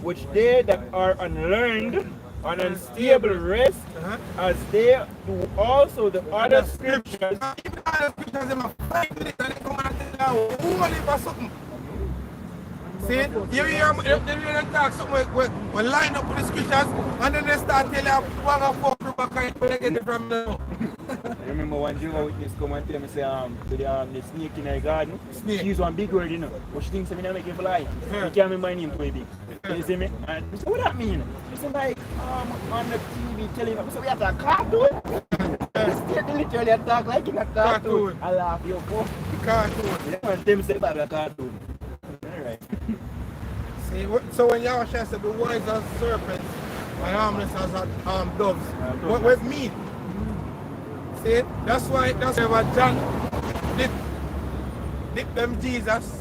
which they that are unlearned and unstable rest, as they do also the other scriptures. See, you hear them talk something we line up with the scriptures and then they start telling you one of four people where they get it from now. I remember one Jehovah's Witness come and tell me say the snake in her garden. Snake. She used one big word, you know. But she thinks I'm not making fly. You can't remember my name too big. You see me? And I said, what that mean? She said like on the TV telling me, so we have a cartoon. They literally talk like in a cartoon. I laugh yo boy. Cartoon. Yeah, and them say about a cartoon. Alright. See, so when Yahushua said, be wise as serpents and harmless as doves, what mean? See, that's why John dip them Jesus.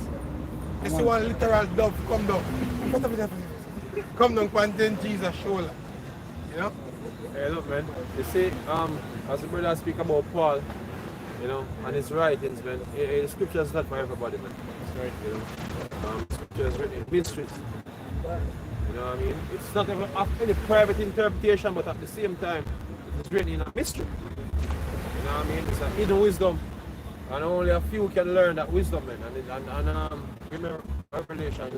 You see one literal dove come down. Come down and then Jesus shoulder. You know? Hey, look, man. You see, as the brother speak about Paul, you know, and his writings, man, the scripture is not for everybody, man. It's right, you know. Scripture is written in mysteries. You You know what I mean? It's not even of any private interpretation, but at the same time, it's written in a mystery. You know what I mean? It's a hidden wisdom. And only a few can learn that wisdom, man. And remember Revelation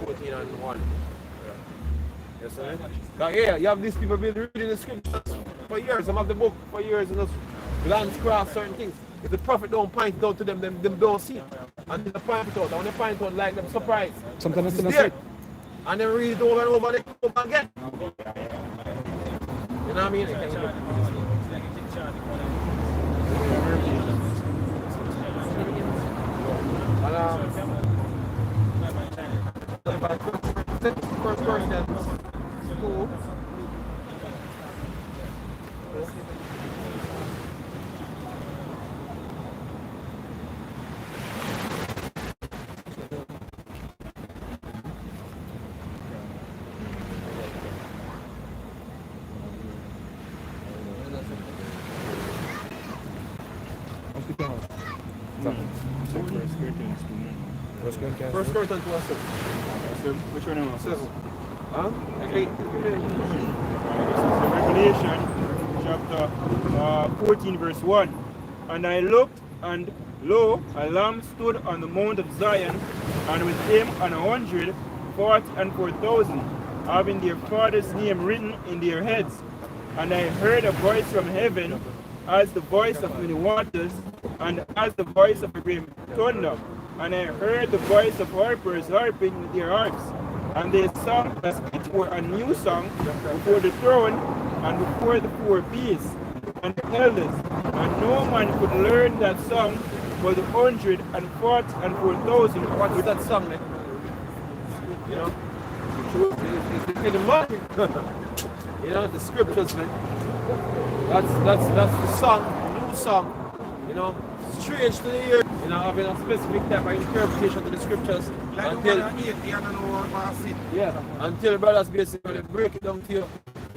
14 and 1. Yes, sir. Yeah, you have these people been reading the scriptures for years. Some of the book for years and just glance across certain things. If the prophet don't point it out to them, them don't see it. And they point it out. And when they point it out, like them surprised. Sometimes It's it's there. And then read it over and over, and over again. You know what I mean? First Corinthians 2. First Corinthians 2. Which one am I? 7. Huh? 8. Revelation chapter 14 verse 1. And I looked, and lo, a lamb stood on the mount of Zion, and with him 144,000, having their father's name written in their heads. And I heard a voice from heaven, as the voice of many waters, and as the voice of a great thunder. And I heard the voice of harpers harping with their harps. And they sang as it were a new song before the throne and before the 4 beasts and the elders. And no man could learn that song but the 144,000. What's that song, man? You know? It's in the Bible. You know, the scriptures, man. That's the song, the new song. You know, strange to the ear. You know, having a specific type of interpretation to the scriptures. Until brothers basically break it down to you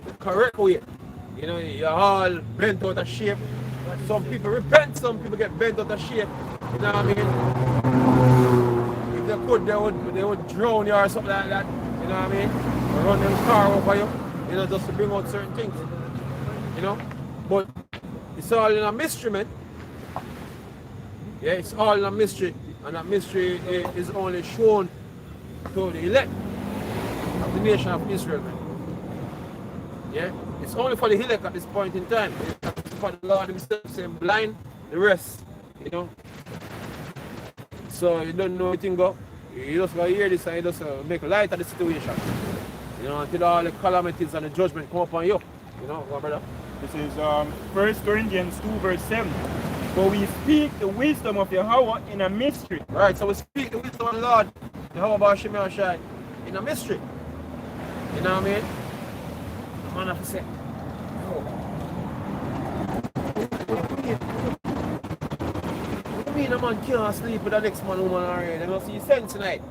the correct way. You know, you're all bent out of shape. Some people repent, some people get bent out of shape. You know what I mean? If they could, they would drown you or something like that. You know what I mean? Or run them car over you. You know, just to bring out certain things. You know? But it's all in a mystery, man. Yeah, it's all in a mystery. And that mystery is only shown to the elect of the nation of Israel, man. Yeah? It's only for the elect at this point in time. It's for the Lord himself saying blind the rest. You know? So you don't know anything go. You just gotta hear this and you just make light of the situation. You know, until all the calamities and the judgment come upon you. You know, brother? This is 1 Corinthians 2 verse 7. But we speak the wisdom of Yahweh in a mystery. Right, so we speak the wisdom of the Lord, Yahweh Shemel Shai, in a mystery. You know what I mean? The man have to say, what do you mean a man can't sleep with the next man, woman, already? They don't see sense tonight.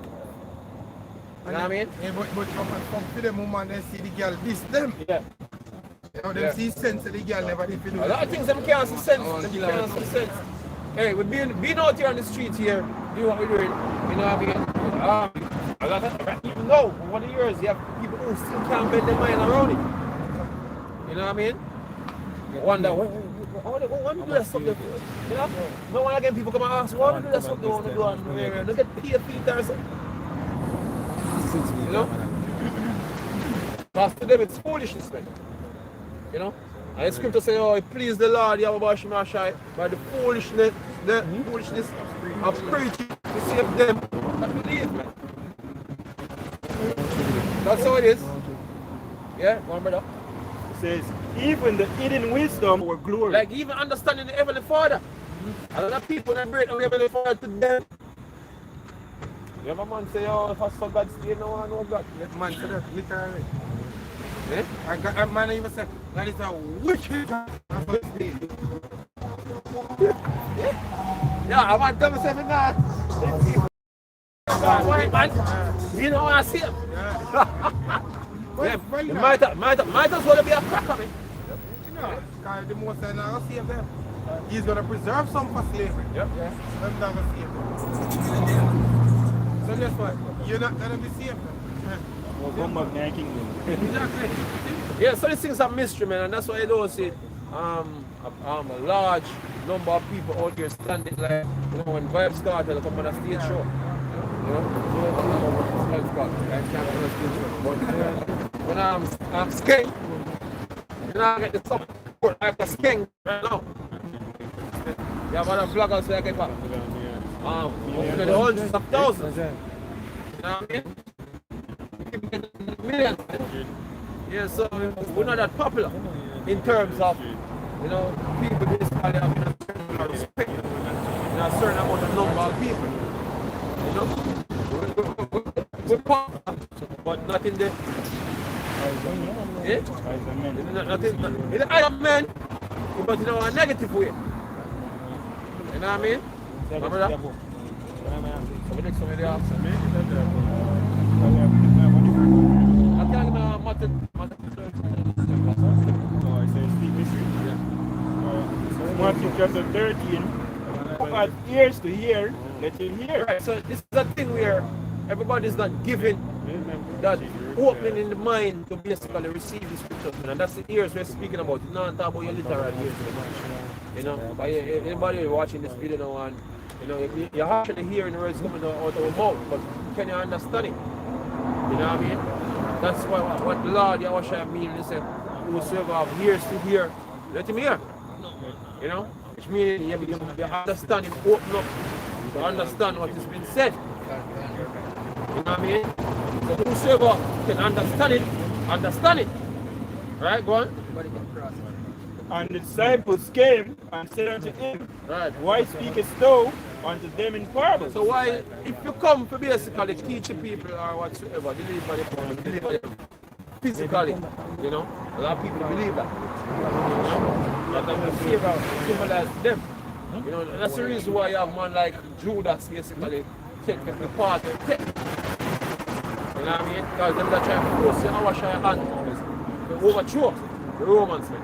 You know what I mean? Yeah, but come to them woman and see the girl this them. Yeah. You know, them see sense of the girl never did do. A lot of things them can't see sense. Them can't see sense. Hey, we've been out here on the streets here, doing what we're doing. You know what I mean? A lot of even though over the years you have people who still can't bend their mind around it. You know what I mean? You wonder why do that something? You know? No one again people come and ask, why do that something they want to do on the area? Look at Peter or something. You know? Because to them it's foolishness, man. You know? And the scripture say, oh, it pleased the Lord, Yahweh Shemashai, by the foolishness of preaching to save them that believe, man. That's how it is. Yeah, one brother. It says, even the hidden wisdom or glory. Like even understanding the Heavenly Father. A lot of people that break the Heavenly Father to them. You have a man say, oh, if I saw God stay, no one know God. Let man say that literally. Eh? I got a man even said that is a wicked God. Yeah, I want them to say that. Why, man? You know what I see him? Yeah, you might as well be a cracker, man. You know, because the most I now save them. He's going to preserve some for slavery. Yep. Them not going to save them. So guess what? You're not going to be saved. We'll come back to the kingdom. Exactly. Yeah, so these things are mystery, man, and that's why you don't see a large number of people out here standing like, you know, when Vibes started, they come on a stage show. You know, Vibes started, I can't on a stage show. But when I'm skank, you know, I get the support like a skank right now. You have other vloggers who I get back. You know, the hundreds of thousands. You know what I mean? People get millions. Yeah, so we're not that popular in terms of, you know, people basically having a certain amount of respect and a certain amount of number of people. You know? We're popular, but not in the in the eye of men, but in a negative way. You know what I mean? My brother? So we next somebody else. I can't matter. Oh, I say speak mystery. Yeah. Matthew chapter 13. Who has ears to hear, let him hear. Right, so this is a thing where everybody's not given that opening in the mind to basically receive the scriptures, and that's the ears we're speaking about. It's not about your literal ears. You know, but anybody watching this video now, and you know, you're actually hearing the words coming out of our mouth, but can you understand it? You know what I mean? That's what the Lord Yahushua mean. He said, whosoever have ears to hear, let him hear. You know? Which means you understand him, open up to understand what has been said. You know what I mean? So whosoever can understand it. Right, go on. And the disciples came and said unto him, Right. Why speakest thou unto them in parables? So why, if you come to basically teach the people or whatsoever, deliver them physically, you know, a lot of people believe that. You know, that I'm going to symbolize them. You know, that's the reason why you have man like Judas basically take the part of take. You know what I mean? Because them that try to force the Yahushua hand to overthrow the Romans. You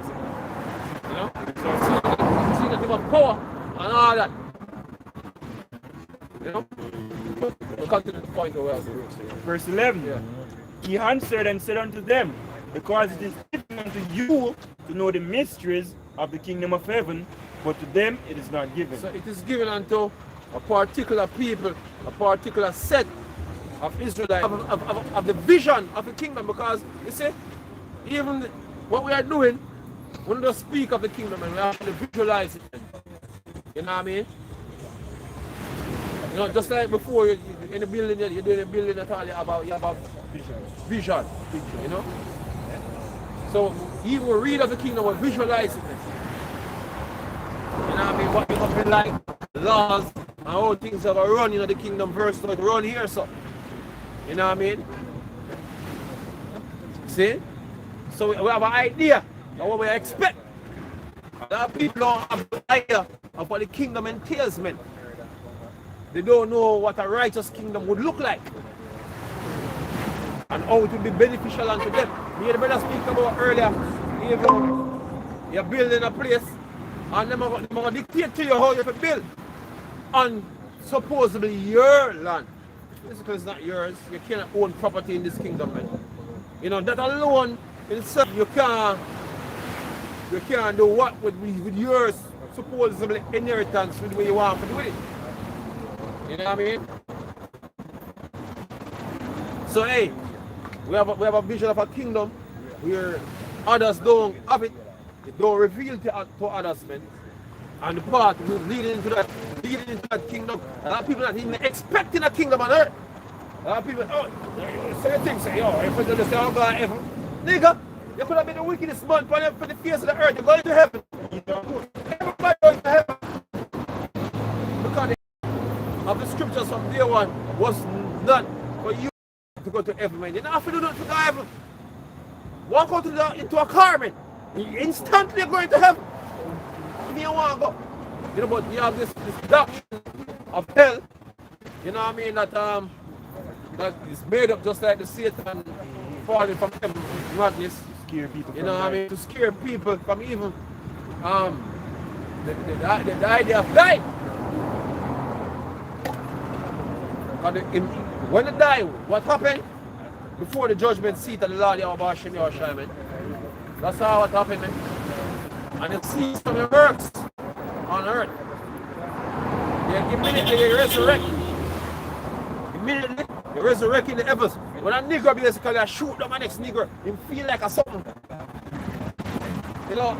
know? So see that they have power and all that. You know? We'll come to the point where Verse 11. Yeah. He answered and said unto them, Because it is given unto you to know the mysteries of the kingdom of heaven, but to them it is not given. So it is given unto a particular people, a particular set of Israelites, of the vision of the kingdom, because you see, even what we are doing, we don't speak of the kingdom and we actually visualize it. You know what I mean? You know, just like before in the building, you're doing a building that all you have vision. You know? So even we read of the kingdom, we visualize it. You know what I mean? What it be like, laws and how things have a run in the kingdom versus how it run here, so. You know what I mean? See? So we have an idea of what we expect. A lot of people don't have an idea of what the kingdom entails, man. They don't know what a righteous kingdom would look like and how it would be beneficial unto them. Me and the brother speak about earlier, you're building a place and they're going to dictate to you how you have to build on supposedly your land. Basically, it's not yours. You cannot own property in this kingdom, man. You know, that alone, itself, you can't do what with yours supposedly inheritance with the way you want to do it. You know what I mean? So hey, we have a vision of a kingdom where others don't have it. It don't reveal to others, man. And the path leading into that kingdom. A lot of people not even expecting a kingdom on earth. A lot of people, say things, say, if we do this, I'm going to heaven. Nigga, you could have been the wickedest man for the face of the earth. You're going to heaven. Everybody going to heaven. Because of the scriptures from day one was not for you to go to heaven, man. You don't have to do nothing to go to heaven. Walk out into a car, man. You instantly going to heaven. If you want to go. You know, but you have this doctrine of hell, you know what I mean, that is made up just like the Satan falling from heaven, madness. Scare people. You know what I mean? To scare people from even the idea of dying. When they die, what happened? before the judgment seat of the Lord Yahweh Hashem Yahushua, man. That's how what happened, man. And it sees from your works on earth. Yeah, immediately they resurrect. Immediately they resurrect in the heavens. When a nigger basically I shoot down my next nigger, him feel like a something. You know,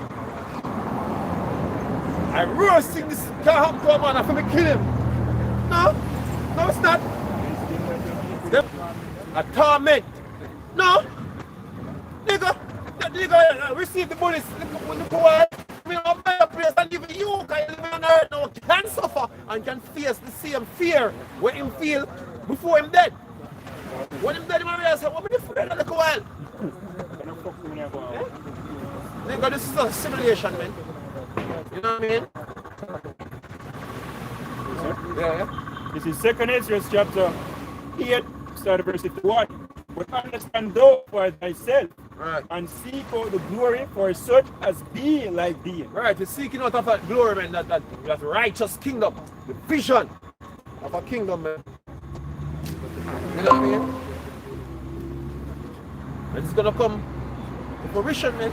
I roasting this can't happen to a man after me kill him. No, it's not. A torment. No. Nigga, that nigga receive the bullets. Look why. I mean, I'm better place than live in you. Because you live on earth now can suffer and can face the same fear when him feel before him dead. When him dead, him realize, what am I afraid of? Look a while. Nigga, this is a simulation, man. You know what I mean? Yeah. This is 2 Ezra chapter 8, start of verse 51. But understand thou for thyself, right, and seek out the glory for such as be like thee. Right, you're seeking out of that glory, man, that righteous kingdom, the vision of a kingdom, man. You know what I mean? And it's gonna come to fruition, man.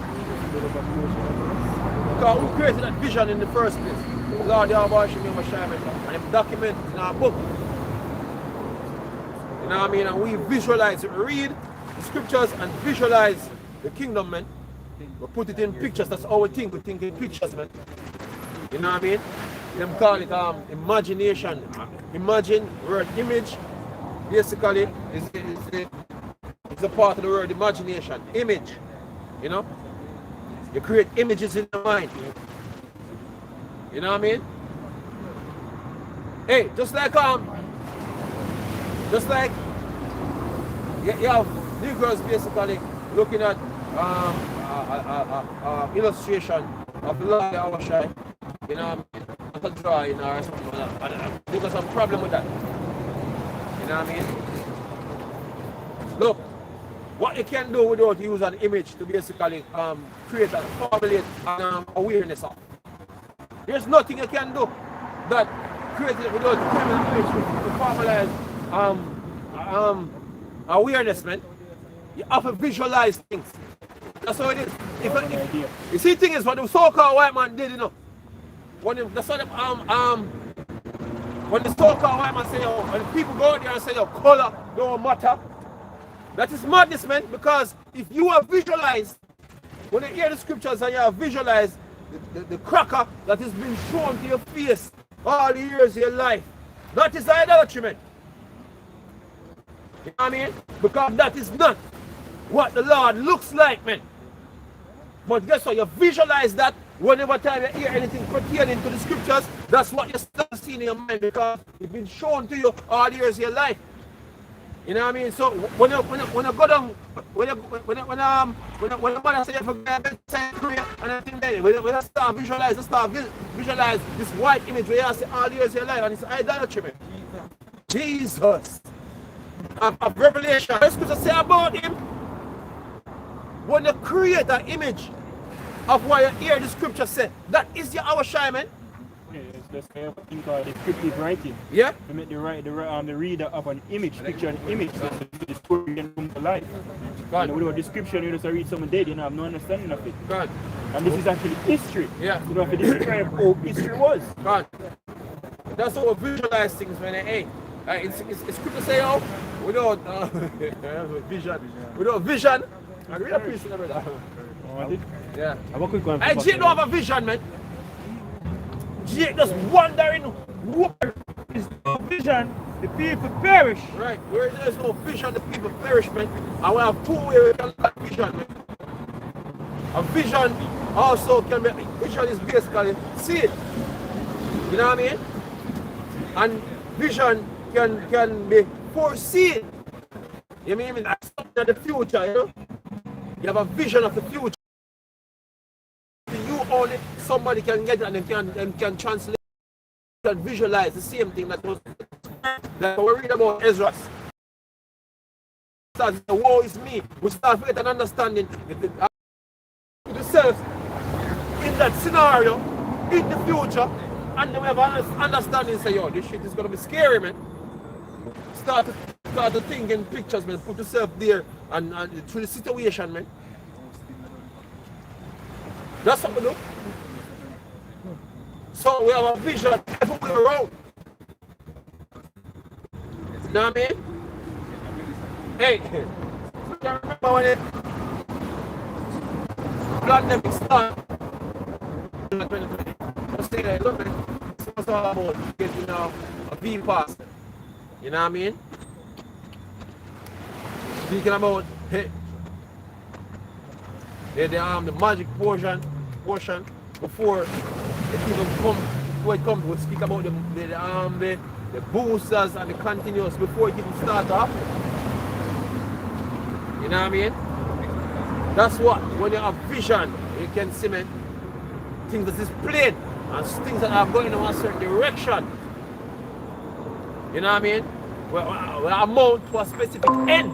Because who created that vision in the first place? The Lord Yahweh Hashem Yahushua, and it's documented in our book. You know what I mean? And we visualize it, read the scriptures and visualize the kingdom, man. We put it in pictures. That's how we think. We think in pictures, man. You know what I mean? Them call it imagination. Imagine, word image, basically, is a part of the word imagination. Image. You know? You create images in the mind. You know what I mean? Hey, just like you have Negroes basically looking at illustration of the Lord Yahweh, you know, a drawing or something like that. There's some problem with that. You know what I mean? Look, what you can do without use an image to basically create and formulate an awareness of. There's nothing you can do that created without an image to formalize awareness, man. You have to visualize things. That's how it is. You see, thing is what the so-called white man did, you know. When the so-called white man say, oh, when people go out there and say, oh, color don't matter. That is madness, man. Because if you have visualized, when you hear the scriptures and you have visualized the cracker that has been shown to your face all the years of your life, that is idolatry, man. You know what I mean? Because that is not what the Lord looks like, man. But guess what? You visualize that whenever time you hear anything pertaining to the scriptures, that's what you start seeing in your mind because it's been shown to you all the years of your life. You know what I mean? So when you go down, when the mother say you forget prayer and everything there, when you start visualize this white image where you see all the years of your life and it's idolatry, man. Jesus. Of Revelation, the scripture say about him, when you create an image of what you hear the scripture say, that is your Yahushua, man. Yeah, it's just kind of thing called descriptive writing. Yeah. To make the reader of an image, picture an image, so the story can come to life. God. You know, without description, you just read someone dead, you know, have no understanding of it. God. And this is actually history. Yeah. You know, if you describe how history was. God. That's how we visualize things, man. Hey, it's scripture say, oh, without vision, I really appreciate it, brother. Yeah. Have a quick one. Hey, Jake don't have a vision, man. Jake just wandering. Where is no vision, the people perish. Right. Where there is no vision, the people perish, man. And we have two ways we can have vision, man. A vision also can be, vision is basically see it. You know what I mean? And vision can be foreseen. You mean that's something of the future, you know? You have a vision of the future. You only somebody can get it and can translate and visualize the same thing that was like we read about Ezra. The woe is me. We start with an understanding yourself in that scenario in the future, and then we have an understanding. Say, yo, this shit is gonna be scary, man. Start to think in pictures, man. Put yourself there and through the situation, man. That's what we do. So we have a vision everywhere around. You know what I mean? Hey, you remember when it pandemic started? I say that, look, it's all about getting a V pass. You know what I mean? Speaking about hey, the magic portion before it even comes, we'll speak about the boosters and the continuous before it even starts up. You know what I mean? That's what, when you have vision, you can see, man, things that is plain and things that are going in a certain direction. You know what I mean? We amount to a specific end.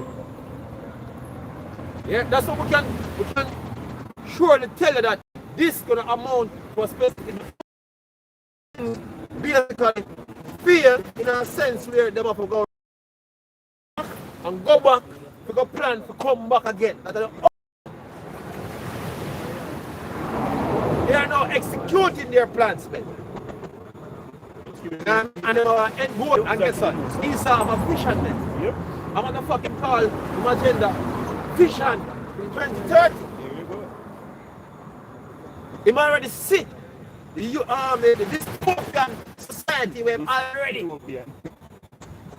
Yeah, that's what we can surely tell you that this is gonna amount to a specific end. Basically feel in a sense where they have to go back and go back to go plan to come back again. They are now executing their plans, man. And end goal, and guess what? These are a vision, man. Yep. I'm gonna fucking call the agenda vision 2030. Him already sit. The dystopian society where I'm already. You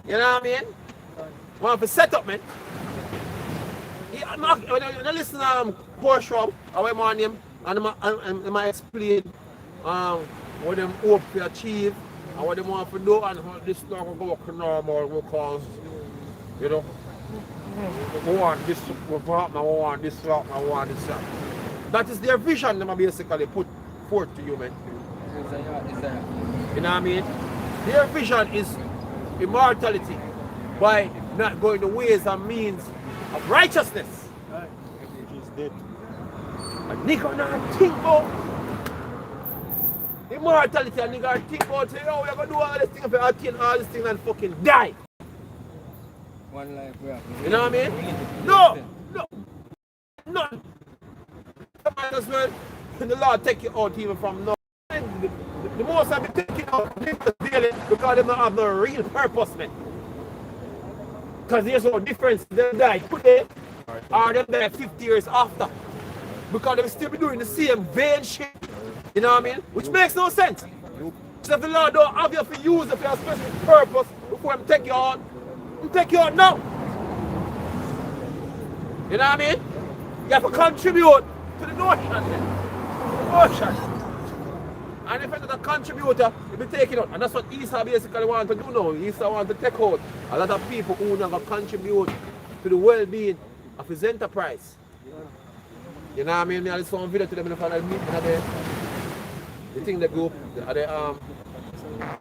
know what I mean? Want to set up, man. When I listen to Porsche, I went on him and I explain what them hope to achieve and what they want to do and how this not going to go normal because, you know, we want this, we want this, we want this. That is their vision they basically put forth to you, man. You know what I mean? Their vision is immortality by not going the ways and means of righteousness. A nigga not think about immortality, a nigga think about say, oh, we're gonna do all this thing if I kill all this thing and fucking die. One life, yeah. You know what I mean? No! None. Might as well, the Lord take you out even from now. The most I've been taking out people daily because they don't have no real purpose, man. Because there's no difference. They die today or they die 50 years after. Because they still be doing the same vain shit. You know what I mean? Which makes no sense. So if the Lord don't have you for use it for a specific purpose before I'm take you out, I'm take you out now. You know what I mean? You have to contribute to the notion then. The notion. And if you're not a contributor, you'll be taking out. And that's what Esau basically wants to do now. Esau wants to take out a lot of people who never contribute to the well-being of his enterprise. You know what I mean? I just saw a video to them in the final meeting of the thing they go at the house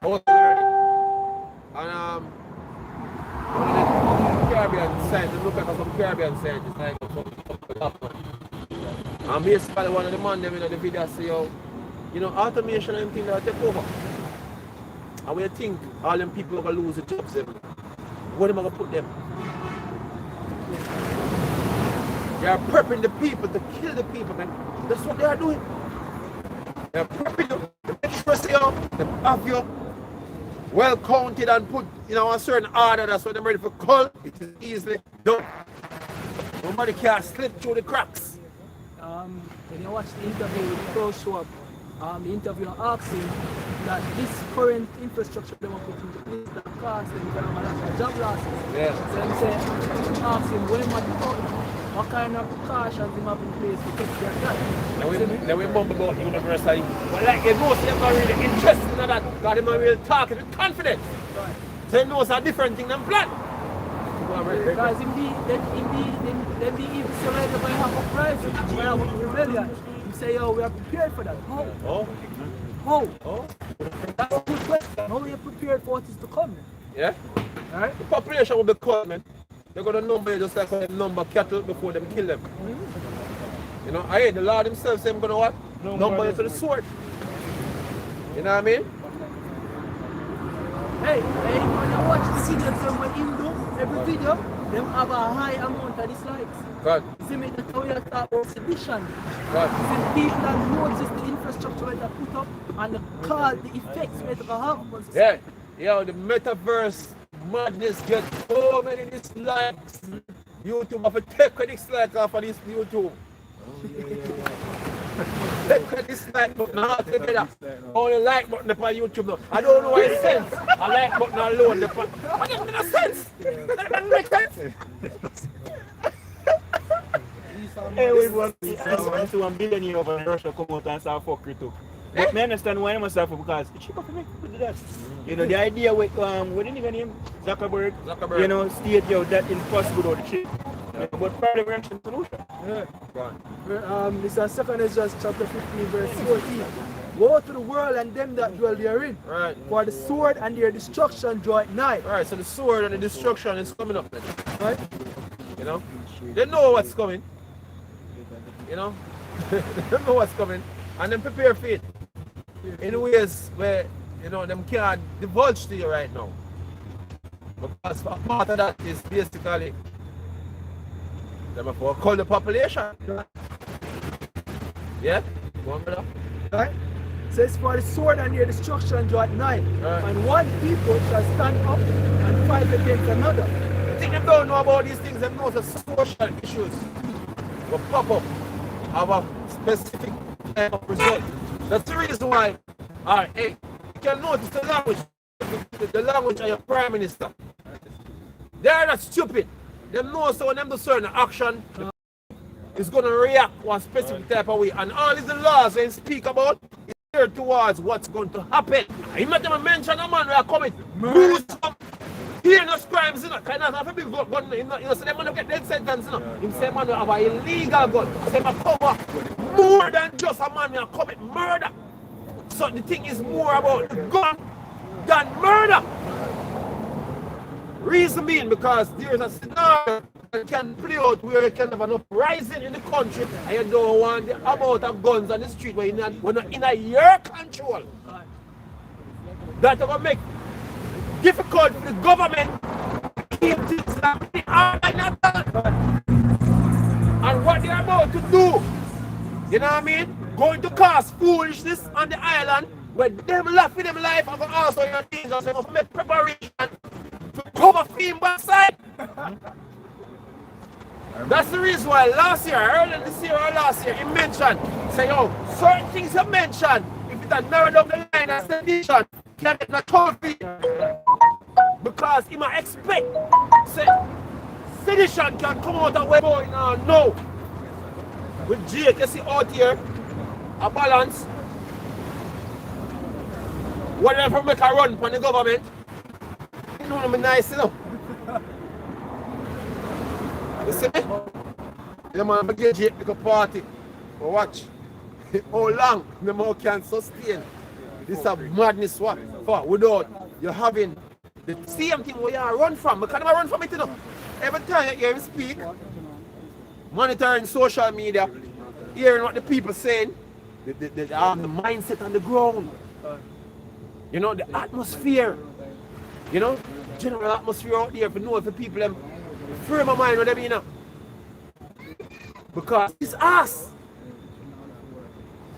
and one of the Caribbean scientists, look like some Caribbean scientists like some and basically one of the man them in the video say, you know, automation and things that take over. And when you think all them people are going to lose the jobs, where am I going to put them? They are prepping the people to kill the people, man. That's what they are doing. They are prepping them to make sure they have you well counted and put in a certain order. That's what they're ready for call. It is easily done. Nobody can slip through the cracks. When you watch the interview with Pro Schwab, the interviewer asked him that this current infrastructure they were putting into place that cost them a lot of job losses. Yeah. So he asked him what kind of precautions he have in place to take their job. Now we mumble about university. But like they most of them are really interested in that because they're not really talking with confidence. Right. So they know it's a different thing than plan. Because in the even surrounded by half a crisis, by half a rebellion. You say, we are prepared for that. How? How? That's a good question. How are you prepared for what is to come? Yeah? Alright? The population will be cut, man. They're going to number you just like they number cattle before they kill them. You know, I hear the Lord himself say, I'm going to what? Number you to the sword. You know what I mean? Hey, when you watch the video from what him do, every video, them have a high amount of dislikes. God, See me, that's how you talk about sedition. God. See, people that notice the infrastructure that they put up and the cause, the effects that they have. Yeah, yo, the metaverse madness gets so many dislikes. YouTube have to take a dislike off of this YouTube. Take a dislike button altogether. Only like button upon YouTube now. I don't know why it sense. I like button alone. What doesn't make sense? That doesn't make sense. Hey, we want to see 1 billion over in Russia come out and start fuckery too. But I understand why I must have because it's cheaper for me to do that. You know, the idea with what did you name? Zuckerberg. You know, state yo that impossible without the chip. But probably we're in solution. This is 2 Ezra chapter 15 verse 14. Woe to the world and them that dwell therein. Right. For the sword and their destruction draw at night. Right, so the sword and the destruction is coming up then. Right? You know? They know what's coming. You know? They know what's coming. And then prepare for it. In ways where, you know, them can't divulge to you right now. Because part of that is basically them have to call the population. Yeah? Go on, brother. Right? Says for the sword and their destruction draw at night. Right. And one people shall stand up and fight against another. I think they don't know about these things, they know the social issues will pop up, have a specific type of result. That's the reason why, alright, hey, you can notice the language of your prime minister. They're not stupid. They know so when them do certain action, is going to react one specific type of way. And all these laws they speak about is geared towards what's going to happen. He not even mention a man who are coming. Heinous crimes, you know, kind of have a big gun, you know, so them man get death sentence, you know. Him say man who have an illegal gun. Say man cover more than just a man who commit murder. So the thing is more about the gun than murder. Reason being because there is a scenario that can play out where you can have an uprising in the country and you don't want the amount of guns on the street where you're not in your control. That will make difficult for the government to keep things happening. And what they're about to do, you know what I mean? Going to cause foolishness on the island where them laughing them life and also your things and so make preparation to cover theme by side. That's the reason why last year, earlier this year or last year, he mentioned, say, yo, certain things you mentioned, if it had narrowed down the line as sedition, can get a trophy. Because he might expect, say, sedition can come out of where boy now, no. With Jake, you see out here, a balance. Whatever make a run for the government, you know me nice, you know. You see me? The man get Jake like a party. But watch. How long the man can sustain this a madness what for without you having the same thing where you run from. Because I run from it, you know. Every time you hear him speak, monitoring social media, hearing what the people saying, the mindset on the ground. You know, the atmosphere. You know, general atmosphere out there for know if the people them frame of mind what they mean now. Because it's us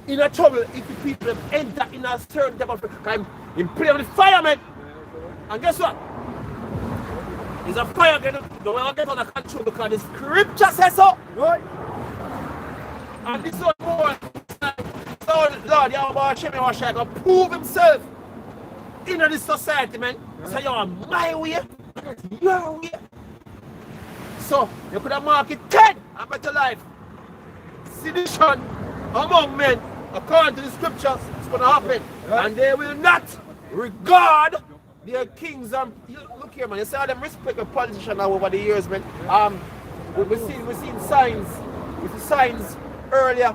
in a trouble if the people enter in a certain type of time in play with the firemen. And guess what? It's a fire don't get under control because the scripture says so. Right? And this one more Lord, you about Shemi Washa gonna prove himself in this society, man. So you're my way, your way. So you could have marked it 10 and better life. Sedition among men, according to the scriptures, it's gonna happen. Right. And they will not regard their kings and look here, man. You see how them respect the politician now over the years, man. We've seen signs. We see signs earlier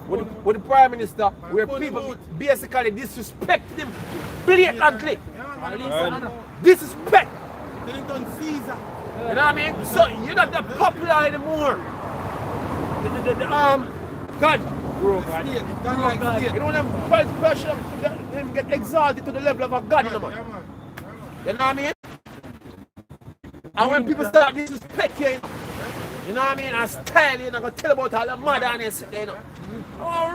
with the Prime Minister where people basically disrespect him blatantly. Disrespect. Caesar. You know what I mean? So you're not that popular anymore. God. You know them politicians them get exalted to the level of a God, you know, man. You know what I mean? And when people start disrespecting, you know what I mean, and style, you know, gonna tell about all the mother and they sit there, you know. All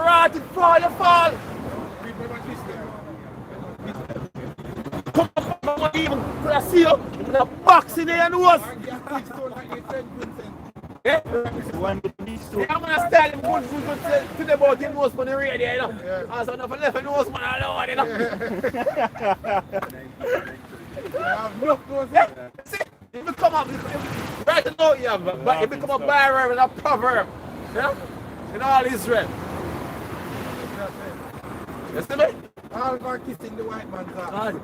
right, to fall, you fall. Come on, even could I see you in a box in there and was. Yeah? One with these two. Yeah, I'm gonna style him good to the about him nose for the radio, you know. And so enough left nose man, I know what, you know. Yeah, see, it become a, right now, yeah, but it become a byron and a proverb, yeah, in all Israel. You see me? All for kissing the white man's ass. God.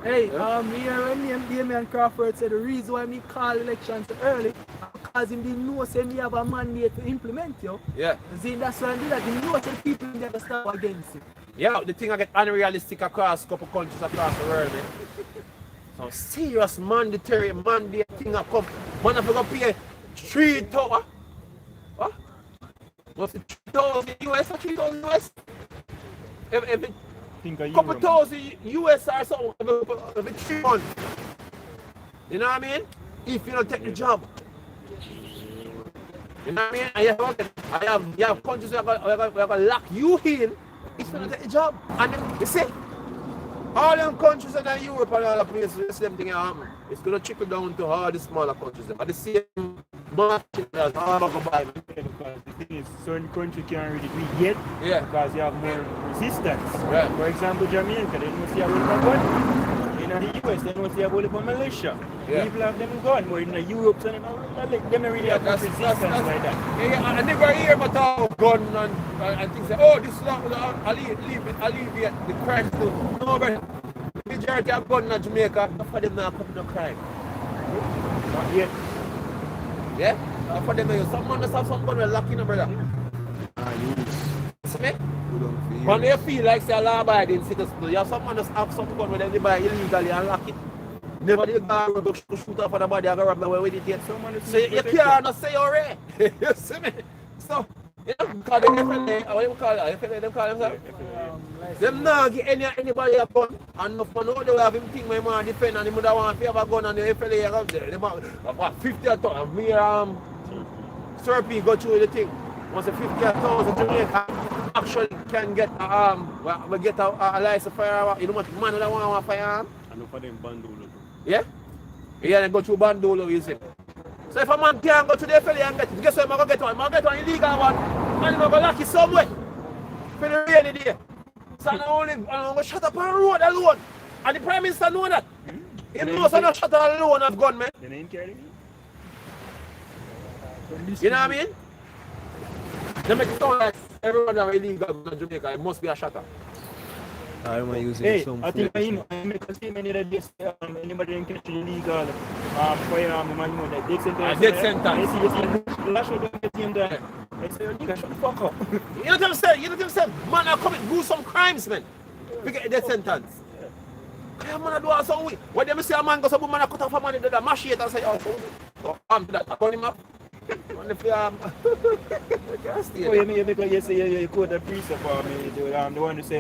Hey, here when Damian Crawford said the reason why me call elections so early because him didn't know say me have a mandate to implement yo. Yeah. See, that's why I did that. He know that the people never start against it. Yeah, the thing I get unrealistic across a couple countries across the world, man. Some serious mandatory mandate thing I come. Man, if you go pay 3,000, what? What's it, 3,000 US or 3,000 US? Every couple thousand US or so every 3 months. You know what I mean? If you don't take the job. You know what I mean? And you have countries that are going to lock you in if you don't take the job. And then, you see, all them countries in Europe and all the places, the same thing happen. It's going to trickle down to all the smaller countries. But the same market as all of the Bible. Because the thing is, certain countries can't really do it yet. Yeah. Because you have more resistance. Right. For example, Jamaica, they don't see a whole lot of gun. In the US, they don't see a whole lot of militia. Yeah. People have them gun, but in the Europe, so they don't really have much resistance like that. Yeah, I never hear about all gun and things like, oh, this is not alleviate the crime still. No, but the majority of gun in Jamaica, enough of them not commit no crime. Not yet. Yeah? Enough of them, someone must have some gun with lock in, brother. See me? When they feel like say a law-abiding citizen, you have someone just have some gun with them, they buy illegally and lock it. Never did go shoot off on the body and go rob the way with it yet. So you can't say you're right. You see me? So, you know, because the FLA, what do you call it? FLA, them call themselves? Them not give anybody a gun. And if you know they have him think my man defend and he would want to have a gun and the FLA have there. They have 50 a ton. And me, Sir P go through the thing. Once the 50,000 Jamaica actually can get a license of firearm. You know what man would want a firearm? And for them bandolo. Yeah? Yeah, they go through bandolo, you see. So if a man can't go to the FLA and get it, guess what? I'm going to get one. I'm going to get one illegal one. And I'm going to lock it somewhere. For the rainy day. So I'm going to shut up on the road alone. And the Prime Minister know that. He knows I'm not shut up alone of gunmen. The name carry me? You know what I mean? They make it sound like everyone that are illegal in Jamaica, it must be a shutter. I'm using Hey, some I think I make a statement the other day, anybody can catch illegal firearm, man, you know, like death sentence. Death sentence. I see lash out on the team there. I say, you nigga, shut the fuck up. You know what I'm saying? You know what I'm saying? Man, I come and do some crimes, man. We get a death sentence. Yeah, man, I do all some way. When they say a man goes up, man, I cut off a man, they mash it and say, oh, I'm to that. I call him up. On the film. Oh, you mean because you say you quote the priest for me, the one who say,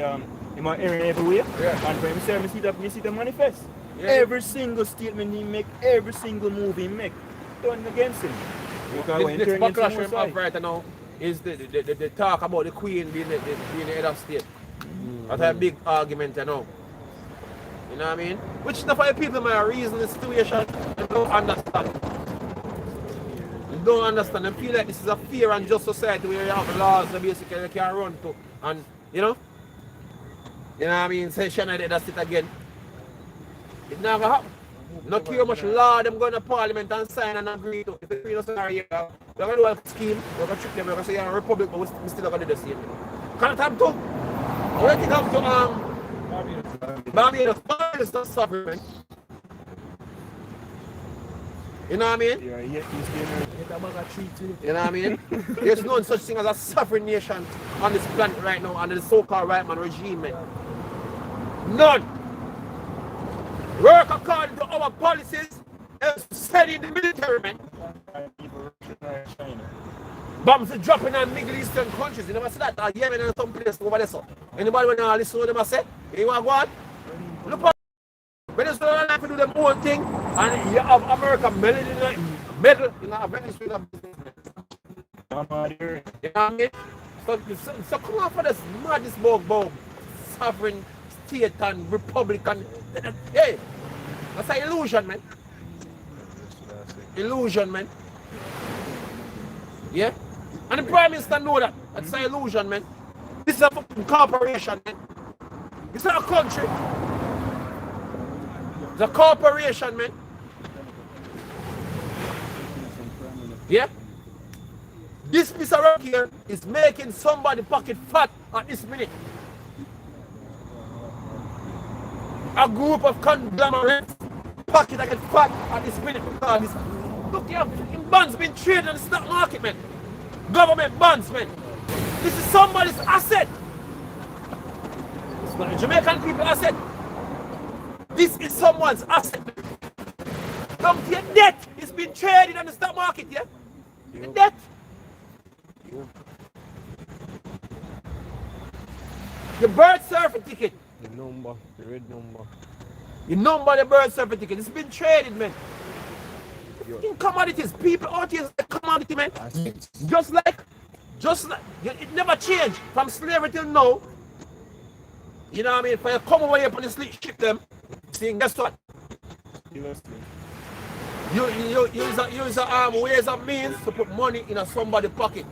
you might err everywhere. Yeah. And for him, say, you see the manifest. Yeah. Every single statement he make, every single move he make, done against him. Because when he This turn against backlash him from up right now is the talk about the Queen being the head of state. That's a big argument, you know. You know what I mean? Which the five people might reason the situation and don't understand. You don't understand and feel like this is a fair and just society where you have laws that basically you can run to. And, you know? You know what I mean? Say Shana did that sit again. It's not gonna happen. Not care how much law them going to parliament and sign and agree to. If the Queen of Sorry, we're going to do a scheme, we're going to trick them, we're going to say you're a republic, but we're still going to do the same. Can't have to. We're going to have to Barbados. Barbados not suffering, man. You know what I mean? Yeah, he's You know what I mean? There's no such thing as a sovereign nation on this planet right now under the so-called right man regime, man. None. Work according to our policies and study in the military, man. Bombs are dropping on Middle Eastern countries. You never see that? Yemen and some place over there. Anybody when you listen to them I say, you want to go on? Look what Venezuela have to do them own thing, and you have America meddle in a Venezuela business. You know what I mean? So come on for this madness about sovereign state and republican. Hey, that's an illusion, man. Illusion, man. Yeah? And the Prime Minister know that. That's an illusion, man. This is a fucking corporation, man. It's not a country. It's a corporation, man. Yeah? This piece of rock here is making somebody pocket fat at this minute. A group of conglomerates pocket that get fat at this minute because this, look here, bonds been traded on the stock market, man. Government bonds, man. This is somebody's asset. It's not a Jamaican people's asset. This is someone's asset. Come to your debt. It's been traded on the stock market, yeah? Your debt. Your birth certificate. The number, the red number. Your number, the birth certificate. It's been traded, man. In commodities, people out here is a commodity, man. Just like, it never changed from slavery till now. You know what I mean? If you come over here on the ship them, see, guess what? You use ways and means to put money in somebody's pocket.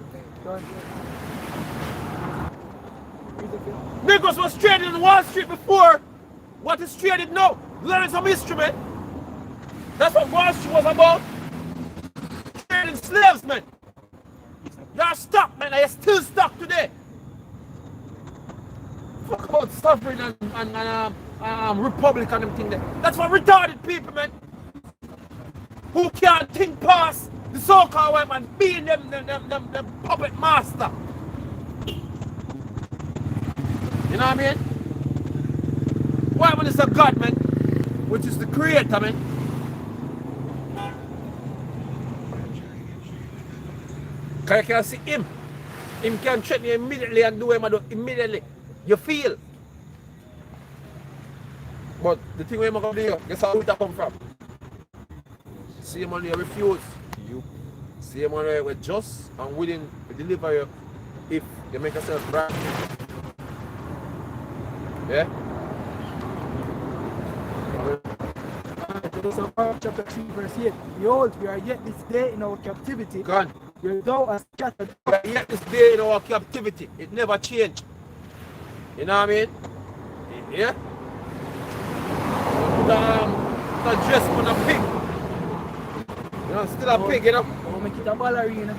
Negroes was traded on Wall Street before. What is traded now? Learn some history, man. That's what Wall Street was about. Trading slaves, man. You're stuck, man. You're still stuck today. Fuck about suffering and Republican and thing there. That's for retarded people, man. Who can't think past the so-called white man being them puppet master. You know what I mean? White man is a God, man, which is the creator, man. Because you can see him. Him can threaten you immediately and do what him do immediately. You feel. But the thing where I'm going to do, guess how it come from? See him on you refuse. See him on you with just and willing to deliver you if you make yourself brand. Yeah? So chapter 3 verse 8. Behold, we are yet this day in our captivity. Gone. Where thou hast scattered. We are yet this day in our captivity. It never changed. You know what I mean? Yeah? Put a dress on a pig. You know, still a pig, you know? We'll make it a ballerina.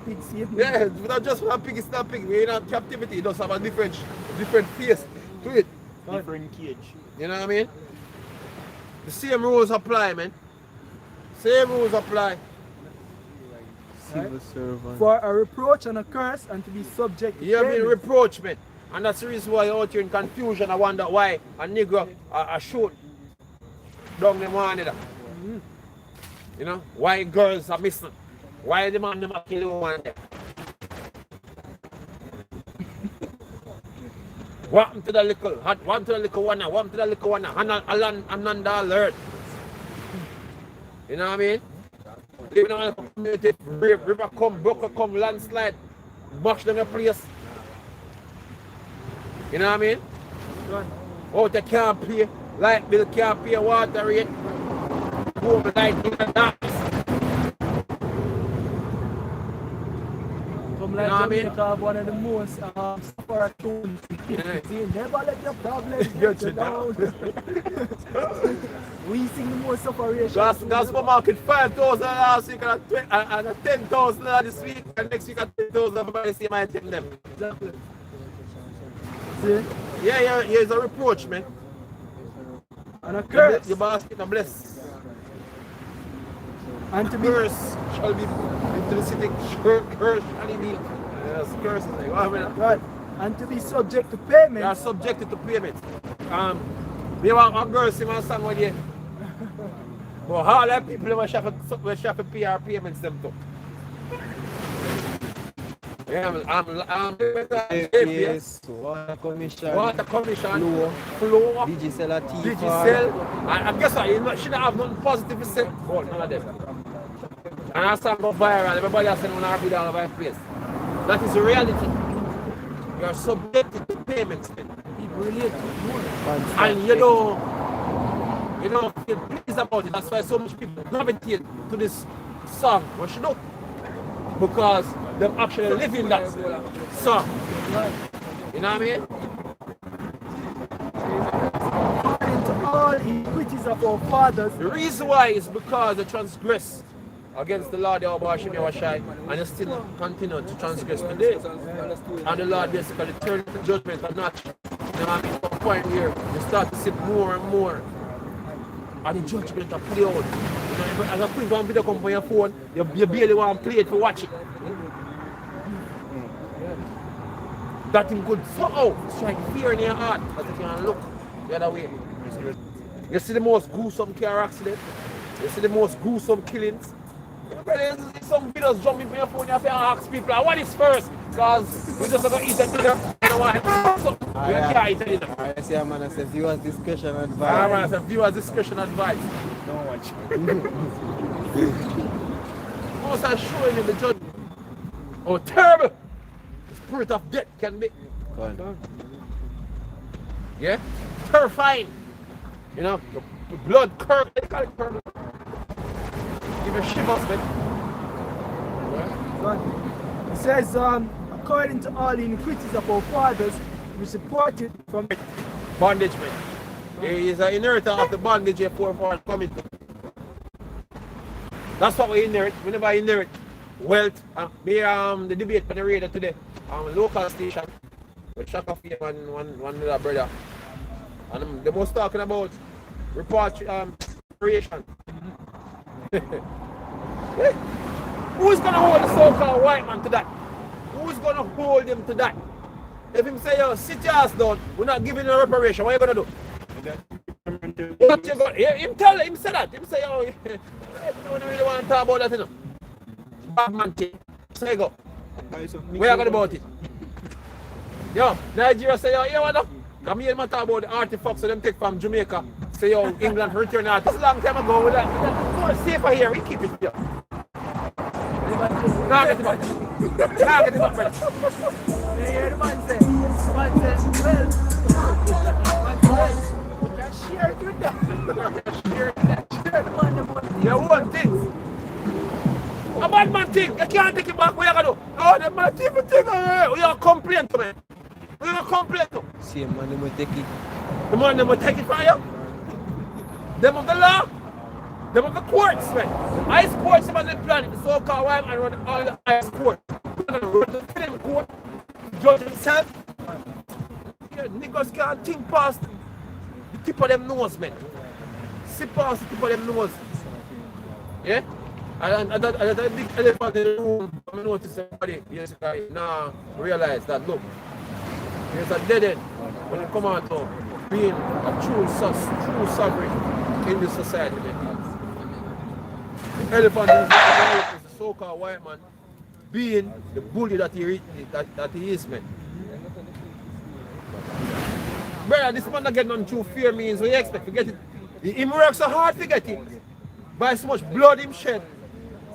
Pig save me. Yeah, without just one pig, it's not a pig. We're in a captivity. It does have a different face to it. Different cage. You know what I mean? The same rules apply, man. Same rules apply. Civil servant. For a reproach and a curse and to be subject to You have been payments. reproached, man. And that's the reason why you're out here in confusion. I wonder why a nigga are shoot down the morning. You know? Why girls are missing? Why the man never kill one there? What happened to the little? What happened to the little one? What happened to the little one? Ananda alert. You know what I mean? Living on a community, river come, broker come, landslide, mash them the place. You know what I mean? Oh, they can't pay, light bill can't pay, water rate, home light bill and that. Come You like know what I mean? Jamaica have one of the most suffer tunes. Yeah. See, never let your problems get you down. We sing the most separation. That's for market 5,000 last week and 10,000 this week, and next week at 10,000 everybody see my item them. Exactly. See? Yeah, it's a reproach, man. And a curse. Your basket and bless. And to be Curse shall be into the city, curse shall be. Yes, curse is like, I mean, right. And to be subject to they are payments. subjected to payment. They want a girl see my son one day. But all that people will have to pay our payments them too. Yeah, I'm Yes, Water Commission, Water Commission, Flow, Flow, Digicel at Digicel, and guess what? You shouldn't have nothing positive to say. Oh, none of them. And I start go viral, everybody has sending on RP all over the place. That is the reality. You are subjected to payments. People relate to more. And you don't feel pleased about it. That's why so much people gravitate to this song. What should do? Because they're actually living that song. You know what I mean? According to all iniquities of our fathers, The reason why is because they transgress against the Lord Yahweh Hashem Yahushai, and they still continue to transgress today. And the Lord basically turned the judgment a notch. You know what I mean? To a point where you start to see more and more. And the judgment are play out. You know, as a quick one video come on your phone, you barely want to play it to watch it. That thing could somehow strike fear in your heart, but if you can look the other way. You see the most gruesome car accident, you see the most gruesome killings. Some videos jumping from your phone, you have to ask people, what is first? Because we just going to eat a dinner. You know what? So, we can't eat a dinner. I see a man that says viewers discretion advice. I man says viewers discretion advice. Don't watch. Most are showing in the judgment how terrible the spirit of death can be. Yeah? Terrifying. You know, the blood curdle. They call it curdle. Give you shivers, man. it says, according to all iniquities of our fathers, we supported from Bondage, man. He is an inheritor of the bondage your forefathers coming to. That's what we inherit. We never inherit wealth. The debate on the radio today, local station with Shaka Fame and one little brother. And they was talking about repatriation. Who's gonna hold the so-called white man to that? Who's gonna hold him to that? If him say, yo, sit your ass down, we're not giving you a reparation, what are you gonna do? What you gonna, him say that. Him say, yo, you don't really want to talk about that, you know. Bad man thing. Say go. Where you gonna about it? Yo, Nigeria say, yo, you know, come here and talk about the artifacts that them take from Jamaica. Say, yo, England return artifacts. Long time ago with that. More safer here, we keep it here. Now get it back. Now get it back, brother. You hear the man say, well, you can share it with them. Share the man. You want things. A bad man thing, you can't take it back. What you gonna do? Oh, the man thing, we are complain to me. We are complain to. See, man, they will take it. The man, they will take it from you. Them of the law. Them of the courts, man. Ice courts about the planet, the so-called white man run all the ice court. Run the film court, judge himself. Yeah, niggas can't think past the tip of them nose, man. See past the tip of them nose. Yeah? And that big elephant in the room, I noticed somebody yesterday now realize that, look, there's a dead end when it comes out to being a true sovereign in this society, man. The elephant is the so-called white man being the bully that he is, man. Brother, this man not get none true fear means what you expect to get it. Him work so hard to get it. By so much blood him shed.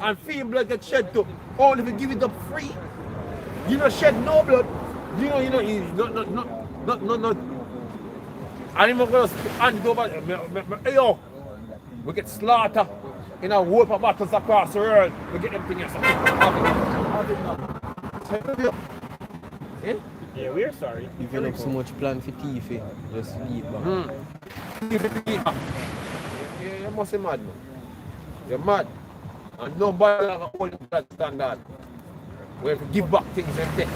And feel blood get shed too. Only if you give it up free. You know shed no blood. You know, he's not. And him gonna hand it over. Hey yo, we get slaughtered in a whoop of battles across the world. We get them things. Yeah? Yeah, we're sorry. If you have so much plan for thief, just leave back. Yeah, you must be mad, man. You're mad. And nobody can hold you to that standard. We have to give back things and take.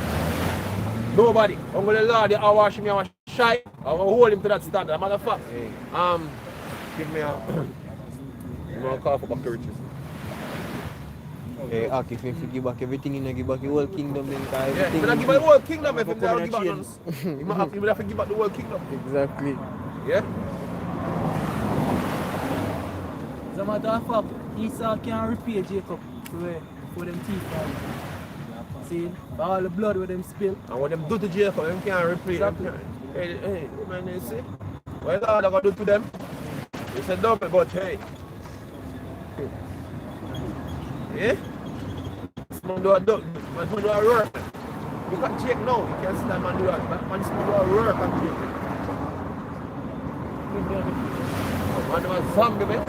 Nobody. I'm going to Lord, I wash him, I wash shy. I'm going to hold him to that standard. Matter of fact, give me a... I'm going to call for back to riches. Hey, Ak, if you give back everything, you give back the whole kingdom, then yeah, but I give back the whole kingdom if you don't give back none. You have to give back the whole kingdom. Exactly. Yeah? As a matter of fact, Esau can't repay Jacob for them teeth. See, for all the blood with them spill. And what them do to Jacob, them can't replay. Exactly. Hey, man, you see? What God are going to do to them? It's a double, but hey. Yeah? This man do a work. Look at Jake now. You can't see that man do that. That man do a work on Jake. Man, do a zombie, man.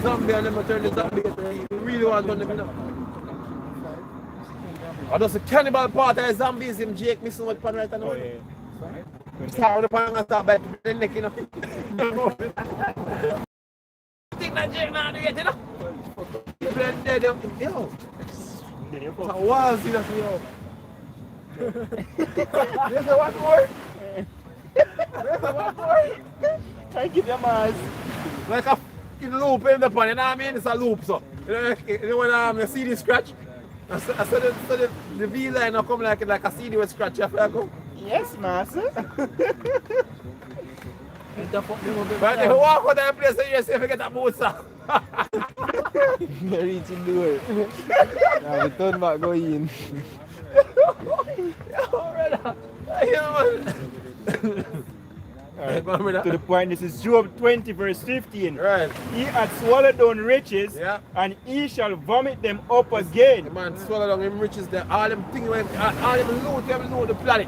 Zombie and them turn the zombie. You really want to turn them in. I just a cannibal part of the zombies, him Jake missing what pan right now. Start the pan and start by the neck, you know. Think that Jake now do it, you know? You're dead, yo. It's a wild thing, yo. There's a one more. There's a one more. Try to keep your eyes. Like a fucking loop in the pan, you know what I mean? It's a loop, so. You know when you see this scratch? I said the V line will come like a CD with scratch after I go. Yes, master. But if you walk out of the place and you see if you get a booster. Ready to do it. Now we turn back, go in. Yo, brother. Yeah, man. Right. To the point, this is Job 20 verse 15. Right. He had swallowed down riches, Yeah. and he shall vomit them up again. The man swallow down him riches there. All them things, all them loot the planet.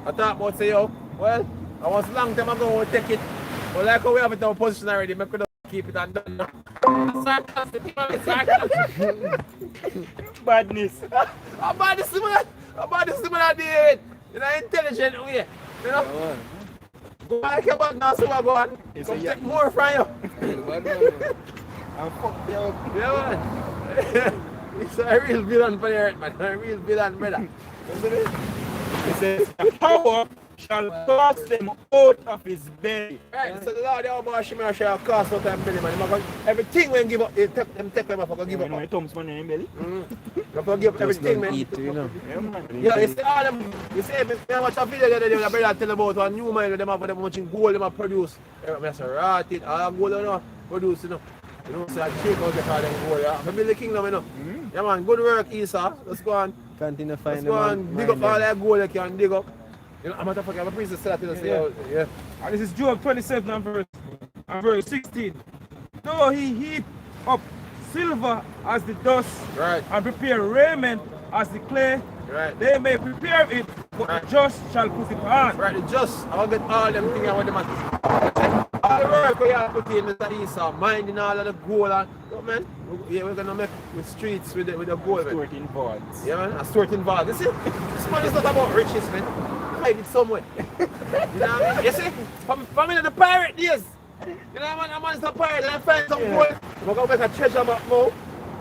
I thought about say, yo, well, I was long time ago we take it. But like how we have it in our position already, we could keep it and done. Sarcastic, Badness. About the similar David. You know, intelligent way. You know? Go back your back now, so I go on. Come take more from you. And fuck you up. Yeah, man. It's a real villain for the earth, man. A real villain, brother. Isn't it? He says, power shall cast them out of his belly. Right, so the Lord Almighty shall cast out of them belly, man. Everything when give up, take them up, give up. My thumbs man in belly. You forgive everything, man. Eat, you know. Yeah, man. Yeah, you see all them, you see, I watch a video the other day, the brother tell about one new mine, them have how much gold them have produced. I say, right, it, all gold they have produced, you know. You know, so I check out the car them gold, yeah. I build the kingdom, you know. Yeah, man, good work, Isa. Let's go on. Continue Let's find go them. on, dig up all that gold you can dig up. You know, I'm a motherfucker, I'm a priest, say that, yeah. And this is Job 27 and verse 16. Though he heap up silver as the dust, Right. and prepare raiment as the clay, Right. they may prepare it, but the just shall put it on. Right, the just, I'll get all them things I want them at. All the work we have put in Mr. Isa, minding all of the gold and, look, man, yeah, we're gonna make with streets with the gold, man. Store it in vaults. Yeah, man, a store in vault. You see, this man is not about riches, man. Hide it somewhere. You know what I mean? You see, from in the pirate days, you know, man, a man is a pirate and I find some gold. We're gonna make a treasure map now.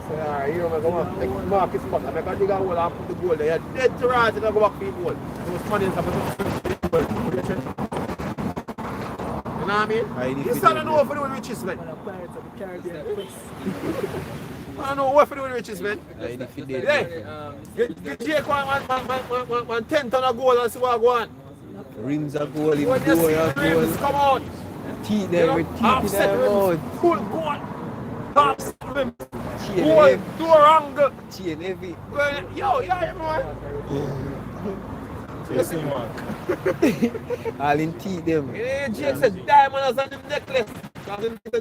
Say, alright, here we're gonna take Marcus spot and make a dig a hole and put the gold there. You're dead to right and I go back for your gold. Those money is about to. You know what I mean? You still don't know what to do with riches, man. Pirates of the Caribbean. I don't know what to do with riches, man. Yeah. Get Jake one 10 ton of gold and see what I go on. Rims are gold, in When you see gold, the rims come out, teeth you there know, with teeth in offset their rims, mouth. full gold, tops rims, Chain gold, heavy. door angle. Chain heavy. Yo, man. Listen, man. All in teeth them. Yeah, Jake said diamonds on the necklace. Because the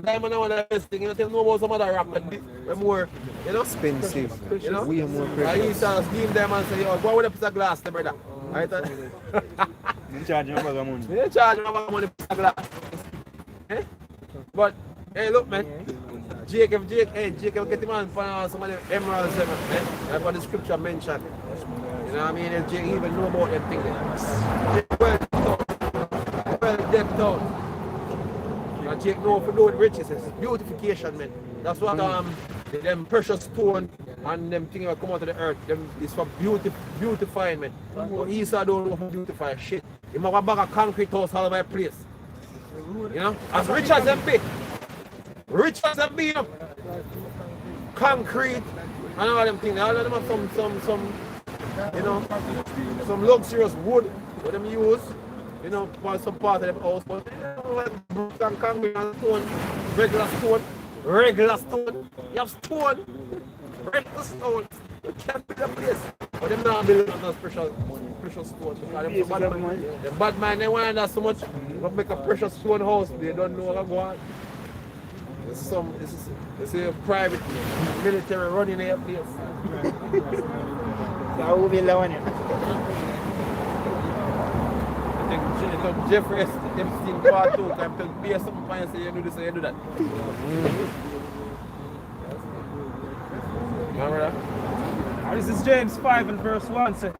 diamond is one of the best things. You don't know about some other rock, but more, you know? Expensive. You know? We are more I used precious. to scheme them and say, yo, go with a piece of glass, the brother. Right? You charge him about the money. They charge me about money for glass. Eh? But hey, look, man. Jacob get him on for some of the emeralds, eh? That's what the scripture mentioned. You know what I mean? And Jacob even know about them things. Well decked out. And Jacob know for doing riches. It's beautification, man. That's what them precious stone and them things that come out of the earth. Them is for beautifying, man. But Esau don't know how to beautify shit. He have a bag of concrete house all over the place. You know? As rich as them be. Rich as them be, you know? Concrete and all them things. All of them have some you know, some luxurious wood that them use, you know, for some part of the house. But you know, like bricks and concrete and stone, regular stone. You have stone, regular stone. You can't build a place. But them not building on those precious stones. Because them bad man. The bad man, they want that so much. They make a precious stone house. They don't know what go on. It's a private military running their place. So who will learn it? I think Jeffrey them thing part 2 can tell pay something for you, say you do this and you do that. Remember that? And this is James 5 and verse 1 says,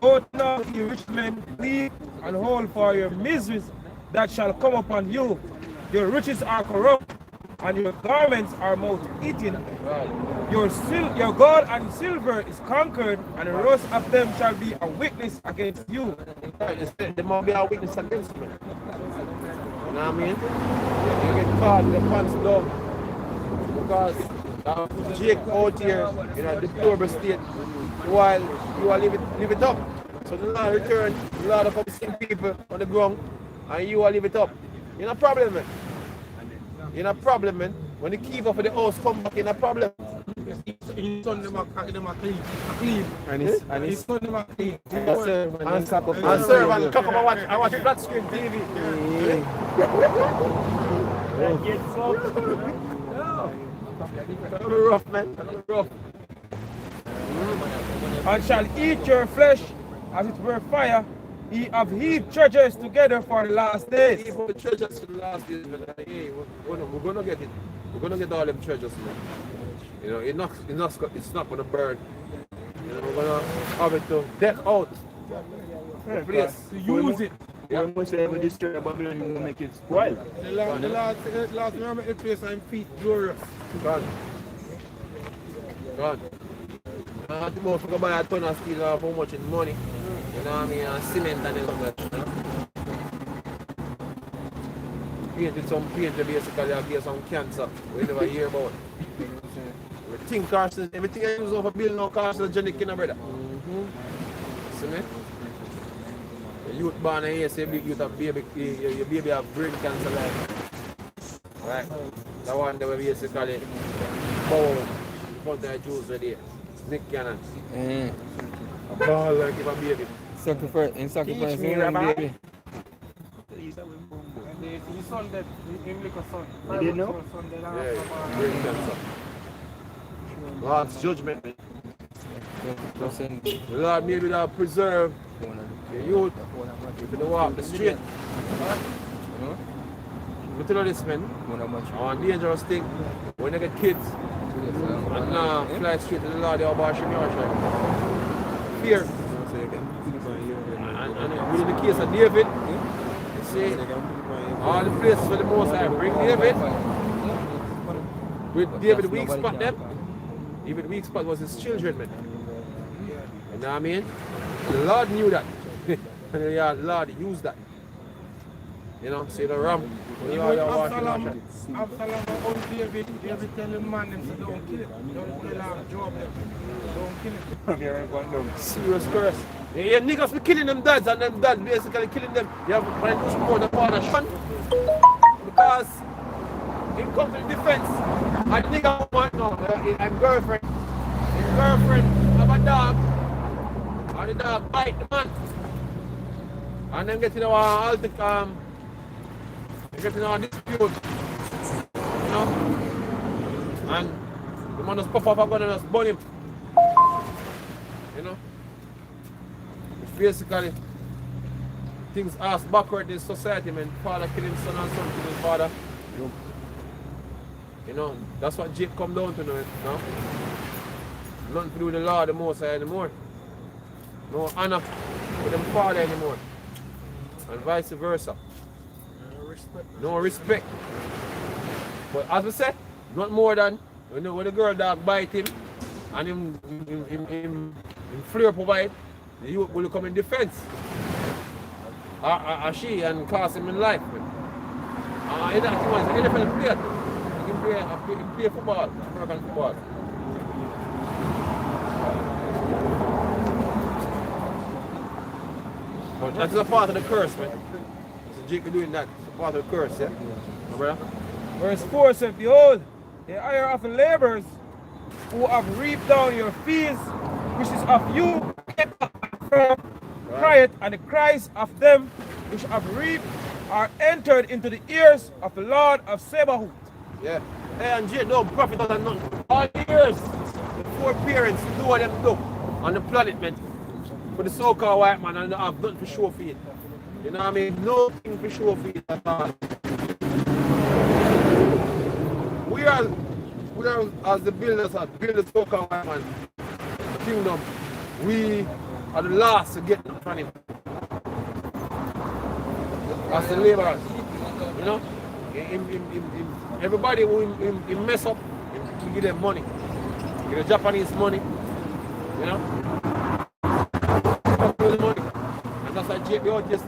"Go now, ye rich men, leave and hold for your miseries that shall come upon you. Your riches are corrupt, and your garments are moth-eaten. Your gold and silver is conquered, and the rest of them shall be a witness against you." There must be a witness against me. You know what I mean? You get caught with the pants down. Because Jake out here in a deplorable state while you are live it up. So the Lord return, the Lord of some people on the ground, and you are live it up. You're not a problem, man. You're not a problem, man. When the keeper for the house come back, you're not a problem. His son them a clean. And His son them a clean. And serve and talk about I watch flat screen TV. That gets up. Rough, man. Rough. And shall eat your flesh as it were fire. Ye have heaped treasures together for the last days. Even the treasures for the last days, man. Hey, we're gonna get it. We're gonna get all them treasures, man. You know, it's not gonna burn. You know, we're gonna have it to deck out the place. To use it. Yeah, much they ever destroy Babylon, you make it spoil. The last remember it place and feet glorious. God. I have to go for buy a ton of steel for how much in money. You know what I mean? And cement and everything. Painted some paint basically against some cancer. We never hear about. Everything everything I use over building now carcinogenic, you know, brother. See me? The youth born here say big youth have baby, your baby have brain cancer like. Right? The one that we basically bow put their juice right there. Nick Cannon. A ball like if a baby. Sacrifice me, Rabbi. baby. His son dead, him like a son. You didn't know? Yeah, brain cancer. God's judgment, man. The Lord made it out preserve the youth. If you don't walk the street. But tell you this, man. One dangerous thing. When you get kids and now fly straight to the Lord, they're bashing your shit. Fear. And within the case of David, you see, all the places for the Most High bring David. With David, the weak spot them. Even the weak spot was his children, man. You know what I mean? The Lord knew that. And the Lord used that. You know, see the ram. Absalom on David tell him man them say don't kill him. Don't tell Job them. Don't kill him. Serious curse. Yeah, niggas be killing them dads and them dads basically killing them. You have to find more than father son. Because it comes to the defense. And the nigga want no, a girlfriend. His girlfriend have a dog. And the dog bite the man. And then getting our getting our dispute. You know? And the man just pop up a gun and just burn him. You know? It's basically things ass backward in society, man. Father killing son and son killing father. You know, that's what Jake come down to now, you know? Nothing to do with the law the Most High anymore. No honor with them father anymore. And vice versa. No respect. But as we said, not more than when the girl dog bite him and him flare provide, the youth will come in defense. She and cost him in life. He was an NFL player. He can play football, American football. But that's a part of the curse, man. So Jake doing that. It's a part of the curse, yeah? Remember that? Verse 4 says, "Behold, the hire of the laborers who have reaped down your fields which is of you from crieth, and the cries of them which have reaped are entered into the ears of the Lord of Sabaoth. Yeah. And no prophet doesn't know. All ears, the four parents do what them do on the planet, man. For the so-called white man, and have nothing for show for it. You know what I mean? Nothing for show for it at all. We are as the builders that build the so-called white man kingdom, we are the last to get from him. As the laborers, you know, everybody who mess up, we give them money. Give the Japanese money, you know. Money. And that's why JBO just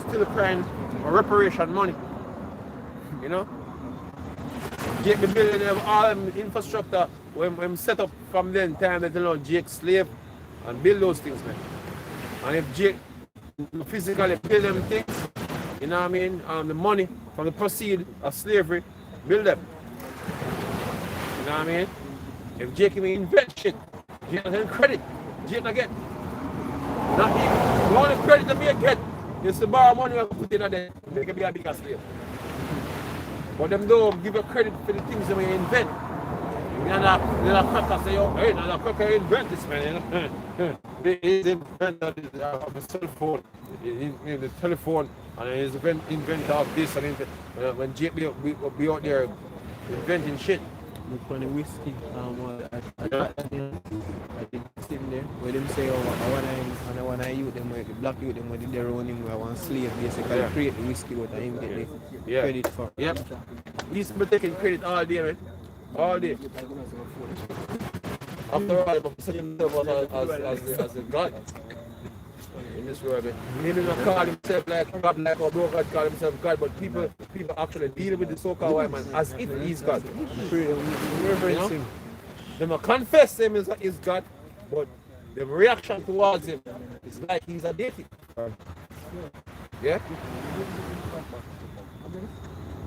still crying for reparation money. You know? JB building have all them infrastructure when set up from then time that you know Jake slave and build those things, man. And if Jake physically build them things, you know what I mean? The money from the proceed of slavery, build them. You know what I mean? If Jake can invent shit, Jake doesn't credit. Jake not get. Not even. The only credit that me get is to borrow money and put in there. They can be a bigger slave. But them don't give you credit for the things that we invent. You're not cracker say, oh, hey, not cracker invent this, man. You know? They invented the cell phone, in the telephone, and he's inventor of this and when Jake be out there inventing shit. Look on the whiskey, I think sitting there where them say, oh, when I use them, the black youth them, when they're running, I want slave, basically create the whiskey, but I ain't get the credit for. Yep. He's been taking credit all day, man. All day. After all, I'm saying himself as a God in this world, man. He did not call himself like God, like our bro God call himself God, but people actually deal with the so-called white man as if he's God. You know? They might confess him as God, but the reaction towards him is like he's a deity. Yeah?